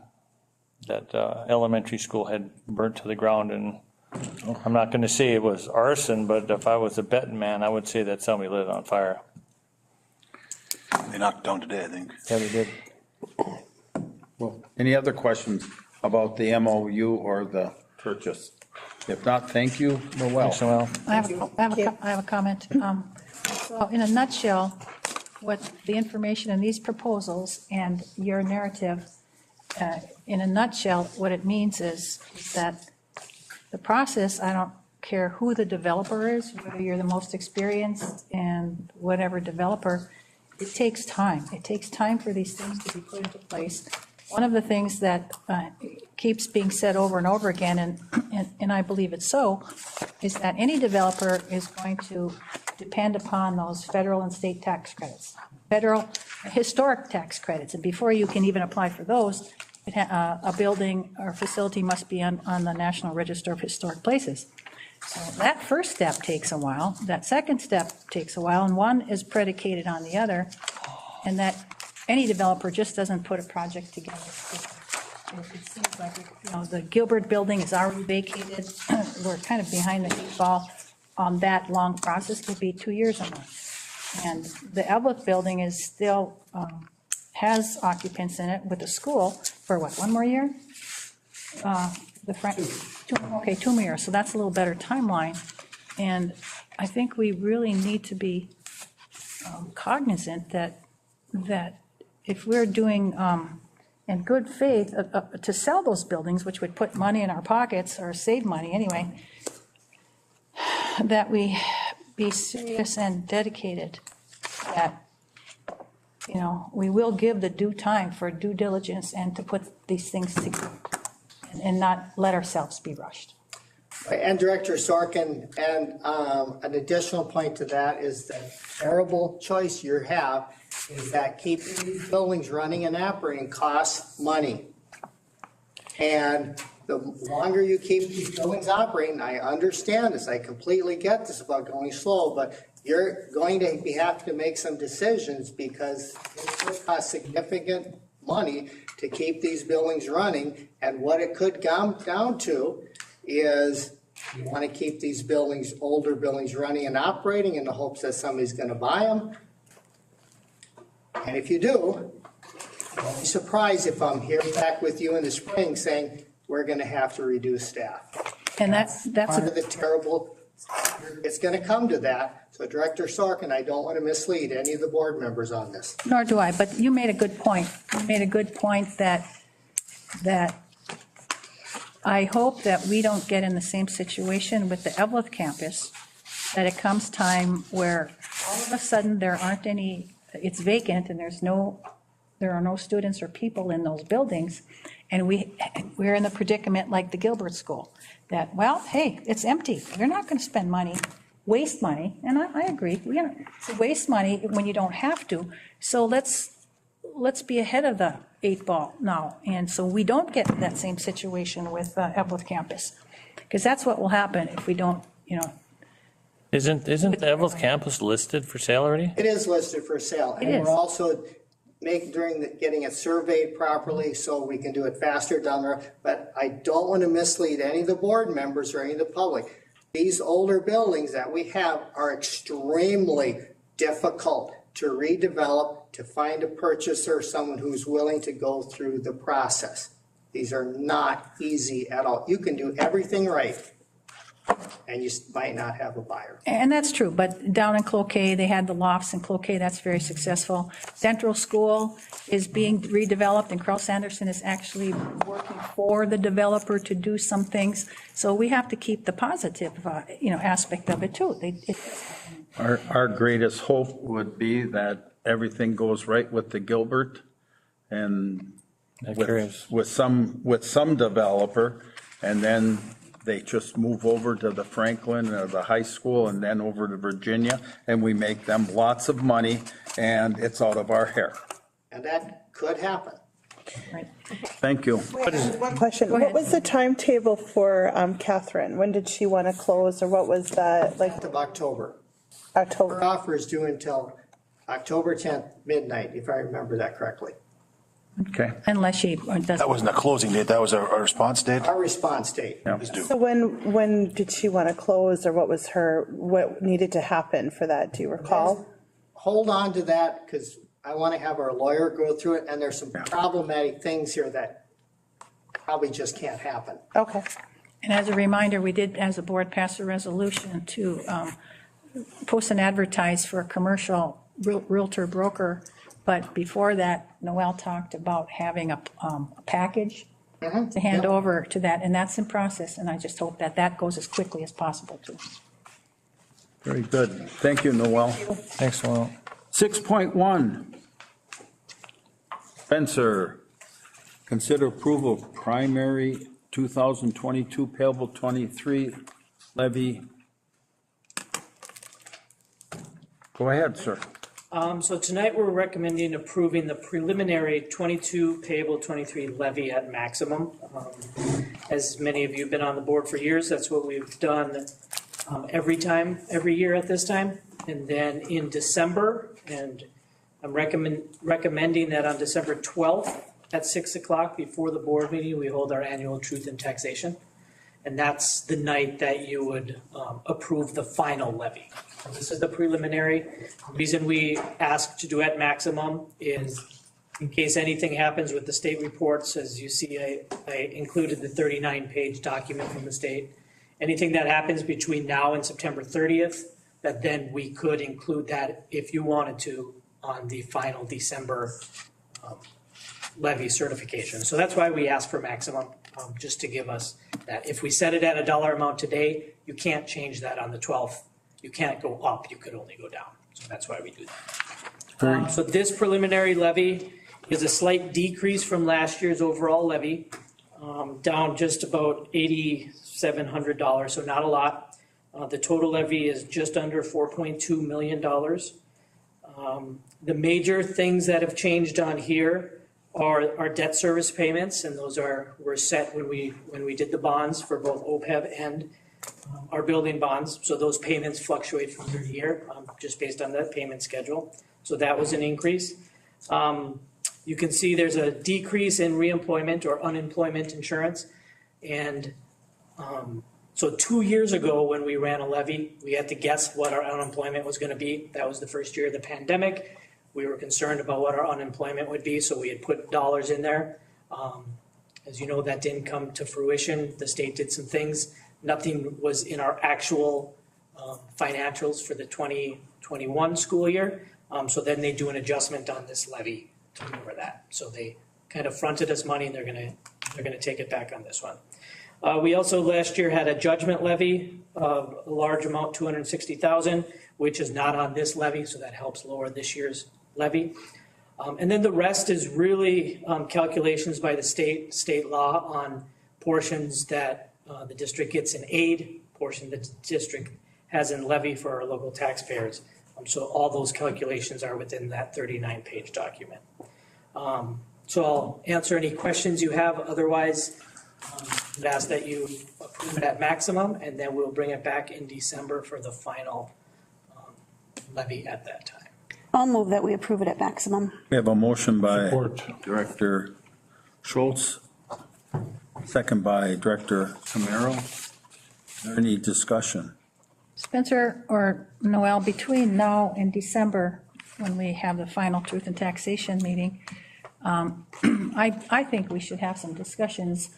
that elementary school had burnt to the ground. And I'm not going to say it was arson, but if I was a betting man, I would say that somebody lit it on fire. They knocked it down today, I think. Yeah, they did. Well, any other questions about the MOU or the purchase? If not, thank you, Noel. Thanks, Noel. I have a comment. So in a nutshell, what the information in these proposals and your narrative, in a nutshell, what it means is that the process, I don't care who the developer is, whether you're the most experienced and whatever developer, it takes time. It takes time for these things to be put into place. One of the things that keeps being said over and over again, and I believe it's so, is that any developer is going to depend upon those federal and state tax credits, federal historic tax credits. And before you can even apply for those, a building or facility must be on the National Register of Historic Places. So that first step takes a while. That second step takes a while, and one is predicated on the other. And that any developer just doesn't put a project together. It seems like, the Gilbert building is already vacated. We're kind of behind the eight ball on that long process. Could be 2 years or more. And the Evelyn building is still, has occupants in it with the school for what, 1 more year? Okay, 2 more years. So that's a little better timeline. And I think we really need to be cognizant that if we're doing in good faith to sell those buildings, which would put money in our pockets or save money anyway, that we be serious and dedicated, that, we will give the due time for due diligence and to put these things together and not let ourselves be rushed. And Director Sorkin, and an additional point to that is the terrible choice you have is that keeping these buildings running and operating costs money. And the longer you keep these buildings operating, I understand this, I completely get this about going slow, but you're going to have to make some decisions because it will cost significant money to keep these buildings running. And what it could come down to is you want to keep these buildings, older buildings, running and operating in the hopes that somebody's going to buy them. And if you do, don't be surprised if I'm here back with you in the spring saying we're going to have to reduce staff. And that's part of the terrible It's going to come to that. So Director Sorkin, I don't want to mislead any of the board members on this. Nor do I, but you made a good point. You made a good point that I hope that we don't get in the same situation with the Evelyn campus, that it comes time where all of a sudden there aren't any, it's vacant and there are no students or people in those buildings. And we're in the predicament like the Gilbert School, that, well, hey, it's empty. You're not going to spend money, waste money. And I agree, waste money when you don't have to. So let's be ahead of the 8 ball now. And so we don't get that same situation with Evelyn campus, because that's what will happen if we don't, Isn't the Evelyn campus listed for sale already? It is listed for sale. It And is. we're also getting it surveyed properly so we can do it faster down the road. But I don't want to mislead any of the board members or any of the public. These older buildings that we have are extremely difficult to redevelop, to find a purchaser, someone who's willing to go through the process. These are not easy at all. You can do everything right, and you might not have a buyer. And that's true, but down in Cloquet, they had the lofts in Cloquet, that's very successful. Central School is being redeveloped, and Kraus Anderson is actually working for the developer to do some things. So we have to keep the positive, aspect of it too. Our greatest hope would be that everything goes right with the Gilbert and with some developer, and then they just move over to the Franklin or the high school and then over to Virginia, and we make them lots of money, and it's out of our hair. And that could happen. Thank you. One question. What was the timetable for Catherine? When did she want to close, or what was that, like? Of October. October. Her offer is due until October 10th, midnight, if I remember that correctly. Okay. Unless she doesn't. That wasn't a closing date, that was a response date? Our response date. Is due. So when did she want to close, or what needed to happen for that? Do you recall? Hold on to that, because I want to have our lawyer go through it, and there's some problematic things here that probably just can't happen. Okay. And as a reminder, we did, as a board, pass a resolution to post and advertise for a commercial realtor broker. But before that, Noel talked about having a package to hand over to that, and that's in process. And I just hope that goes as quickly as possible too. Very good. Thank you, Noel. Thanks, Noel. 6.1. Spencer, consider approval of primary 2022 payable 23 levy. Go ahead, sir. So tonight we're recommending approving the preliminary 22 payable 23 levy at maximum. As many of you have been on the board for years, that's what we've done every year at this time. And then in December, and I'm recommending that on December 12th at 6 o'clock before the board meeting, we hold our annual truth in taxation. And that's the night that you would approve the final levy. This is the preliminary. The reason we ask to do at maximum is in case anything happens with the state reports. As you see, I included the 39-page document from the state. Anything that happens between now and September 30th, that then we could include that if you wanted to on the final December levy certification. So that's why we ask for maximum, just to give us that. If we set it at a dollar amount today, you can't change that on the 12th. You can't go up, you could only go down. So that's why we do that. So this preliminary levy is a slight decrease from last year's overall levy, down just about $8,700, so not a lot. The total levy is just under $4.2 million. The major things that have changed on here are our debt service payments, and those were set when we did the bonds for both OPEB and our building bonds. So those payments fluctuate from year to year, just based on that payment schedule. So that was an increase. You can see there's a decrease in reemployment or unemployment insurance. And so 2 years ago, when we ran a levy, we had to guess what our unemployment was going to be. That was the first year of the pandemic. We were concerned about what our unemployment would be, so we had put dollars in there. As you know, that didn't come to fruition. The state did some things. Nothing was in our actual financials for the 2021 school year. So then they do an adjustment on this levy to cover that. So they kind of fronted us money and they're gonna take it back on this one. We also last year had a judgment levy of a large amount, 260,000, which is not on this levy, so that helps lower this year's levy. And then the rest is really calculations by the state law on portions that the district gets in aid, portion the district has in levy for our local taxpayers. So all those calculations are within that 39-page document. So I'll answer any questions you have. Otherwise, I'd ask that you approve it at maximum, and then we'll bring it back in December for the final levy at that time. I'll move that we approve it at maximum. We have a motion by Support. Director Schultz, second by Director Camaro. Is there any discussion? Spencer or Noel, between now and December, when we have the final truth and taxation meeting, I think we should have some discussions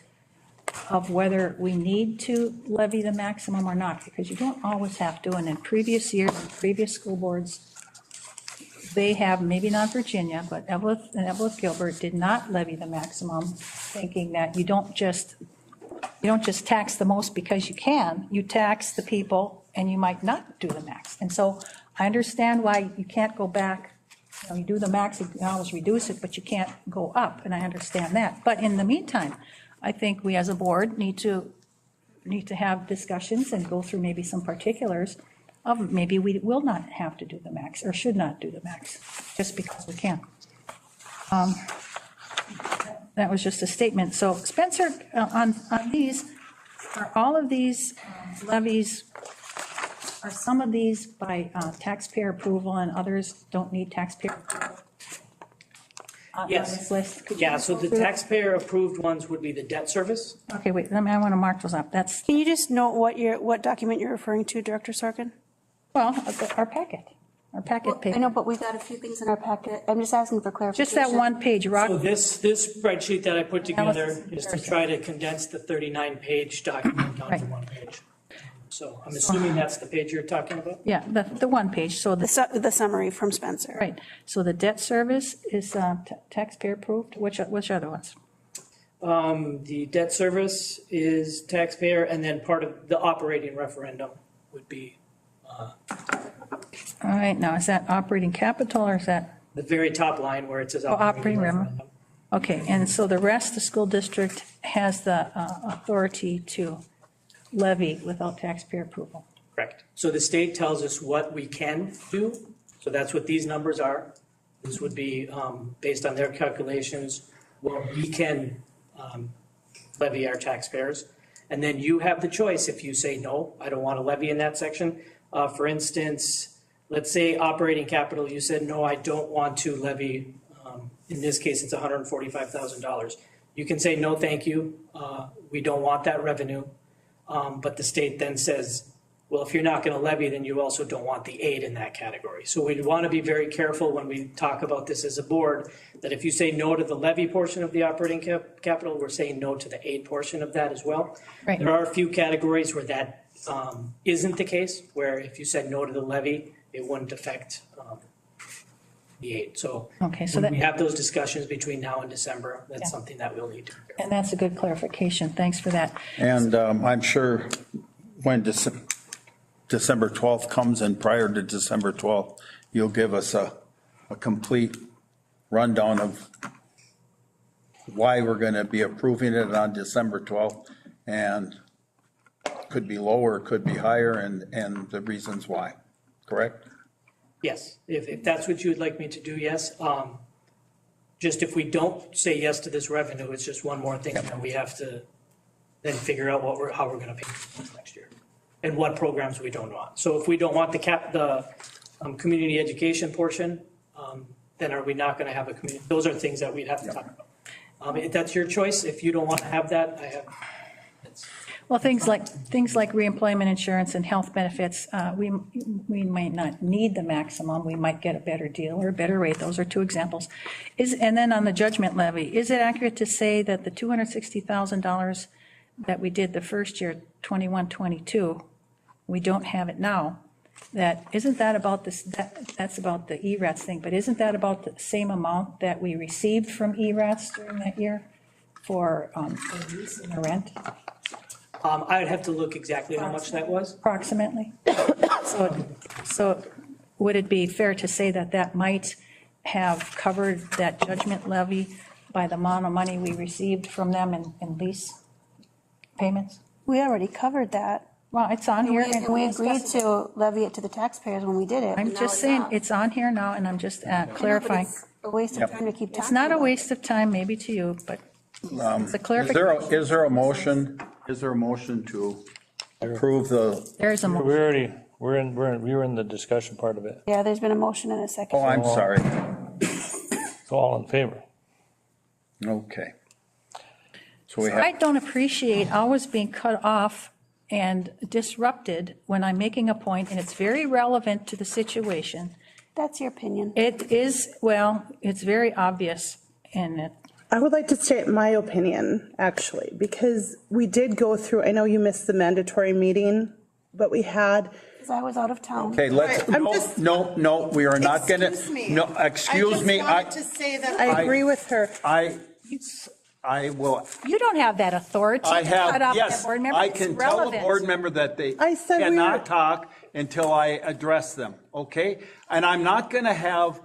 of whether we need to levy the maximum or not, because you don't always have to. And in previous years, previous school boards, they have, maybe not Virginia, but Evelyn and Gilbert did not levy the maximum, thinking that you don't just tax the most because you can. You tax the people and you might not do the max. And so I understand why you can't go back. You do the max, you can always reduce it, but you can't go up, and I understand that. But in the meantime, I think we as a board need to have discussions and go through maybe some particulars of maybe we will not have to do the max or should not do the max just because we can. That was just a statement. So Spencer, on these, are all of these levies, are some of these by taxpayer approval and others don't need taxpayer approval? Yes. On this list? Could you Yeah, so go the through that? taxpayer approved ones would be the debt service. Okay, wait, I want to mark those up. That's, Can you just note what document you're referring to, Director Sorkin? well, our packet I paper. know, but we've got a few things in our packet. I'm just asking for clarification. Just that one page, So Rock. this spreadsheet that I put together is to comparison. try to condense the 39-page document down to Right. one page. So I'm assuming that's the page you're talking about? Yeah, the one page, so The summary from Spencer. right, so the debt service is taxpayer approved, which other ones? The debt service is taxpayer, and then part of the operating referendum would be All right, now, is that operating capital or is that the very top line where it says operating operating revenue? referendum. Okay, and so the rest, the school district has the authority to levy without taxpayer approval. Correct. So the state tells us what we can do, so that's what these numbers are. This would be based on their calculations, what we can levy our taxpayers. And then you have the choice if you say, no, I don't want to levy in that section. For instance, let's say operating capital, you said, no, I don't want to levy. In this case, it's $145,000. You can say, no, thank you. We don't want that revenue. But the state then says, well, if you're not going to levy, then you also don't want the aid in that category. So we want to be very careful when we talk about this as a board, that if you say no to the levy portion of the operating capital, we're saying no to the aid portion of that as well. Right. There are a few categories where that isn't the case, where if you said no to the levy, it wouldn't affect the aid. So Okay, so when that, we have those discussions between now and December, that's Yeah. something that we'll need to. and that's a good clarification. Thanks for that. And I'm sure when December 12th comes and prior to December 12th, you'll give us a complete rundown of why we're going to be approving it on December 12th, and could be lower, could be higher, and the reasons why, correct? Yes, if that's what you would like me to do, yes. Just if we don't say yes to this revenue, it's just one more thing that we have to then figure out how we're gonna pay next year. And what programs we don't want. So if we don't want the community education portion, then are we not gonna have a community? Those are things that we'd have to talk about. If that's your choice, if you don't want to have that, Well, things like reemployment insurance and health benefits, we might not need the maximum. We might get a better deal or a better rate. Those are two examples. And then on the judgment levy, is it accurate to say that the $260,000 that we did the first year, 21-22, we don't have it now, isn't that about this, that's about the ERATS thing, but isn't that about the same amount that we received from ERATS during that year for the lease and the rent? I would have to look exactly how much that was. Approximately. So would it be fair to say that that might have covered that judgment levy by the amount of money we received from them in lease payments? We already covered that. Well, it's on here. And we agreed to levy it to the taxpayers when we did it. I'm just saying, it's on here now, and I'm just clarifying. It's a waste of time to keep talking. It's not a about it. waste of time, maybe to you, but it's a clarification. Is there a motion to approve the, There's a We motion. already, we were in the discussion part of it. Yeah, there's been a motion and a second. oh, I'm sorry. So all in favor? Okay. So we I have, don't appreciate always being cut off and disrupted when I'm making a point, and it's very relevant to the situation. That's your opinion. It is, well, it's very obvious, and it, I would like to state my opinion, actually, because we did go through, I know you missed the mandatory meeting, but we had. Because I was out of town. okay, let's, no, we are not gonna, Excuse me. no, excuse me. I just wanted to say that I agree with her. I will, you don't have that authority. I to cut have, off yes, that board member. I It's can tell a relevant. board member that they I said we cannot were- talk until I address them, okay? And I'm not gonna have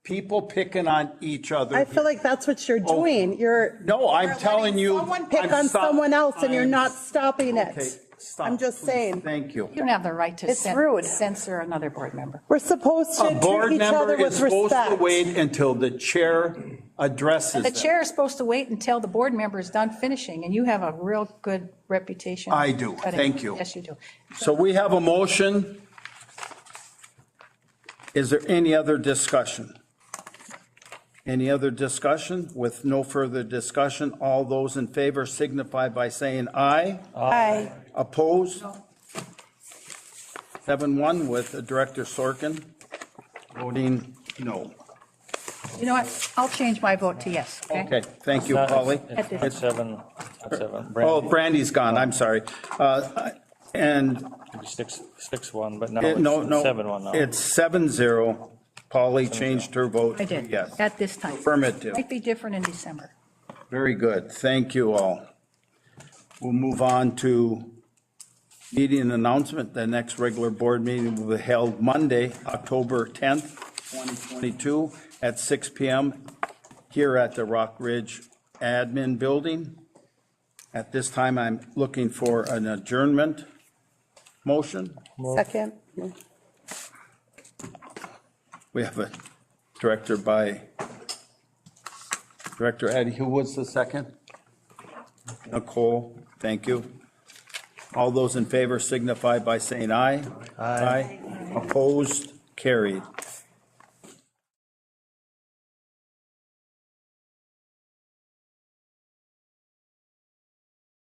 people picking on each other. I feel like that's what you're doing. No, I'm you're telling letting you. Someone pick I'm on someone else and you're I'm- not stopping Okay, it. stop, I'm just please. saying. Thank you. You don't have the right to It's rude. censor another board member. We're supposed to A board treat each member other is with supposed to respect. wait until the chair addresses The them. chair is supposed to wait until the board member is done finishing, and you have a real good reputation. I do. Cutting. Thank you. Yes, you do. So we have a motion. Is there any other discussion? Any other discussion? With no further discussion, all those in favor signify by saying aye. Aye. Opposed? 7-1 with Director Sorkin voting no. You know what? I'll change my vote to yes, okay? Okay, thank you, Polly. It's seven. Oh, Brandy's gone, I'm sorry. And 6-1, but now no, it's no. 7-1 now. It's 7-0. Polly changed her vote. I did, Yes. at this time. Affirmative. Might be different in December. Very good. Thank you all. We'll move on to meeting announcement. The next regular board meeting will be held Monday, October 10th, 2022 at 6 PM here at the Rock Ridge Admin Building. At this time, I'm looking for an adjournment motion. Second. We have a director by Director Eddie. Who was the second? Nicole, thank you. All those in favor signify by saying aye. Aye. Opposed, carried.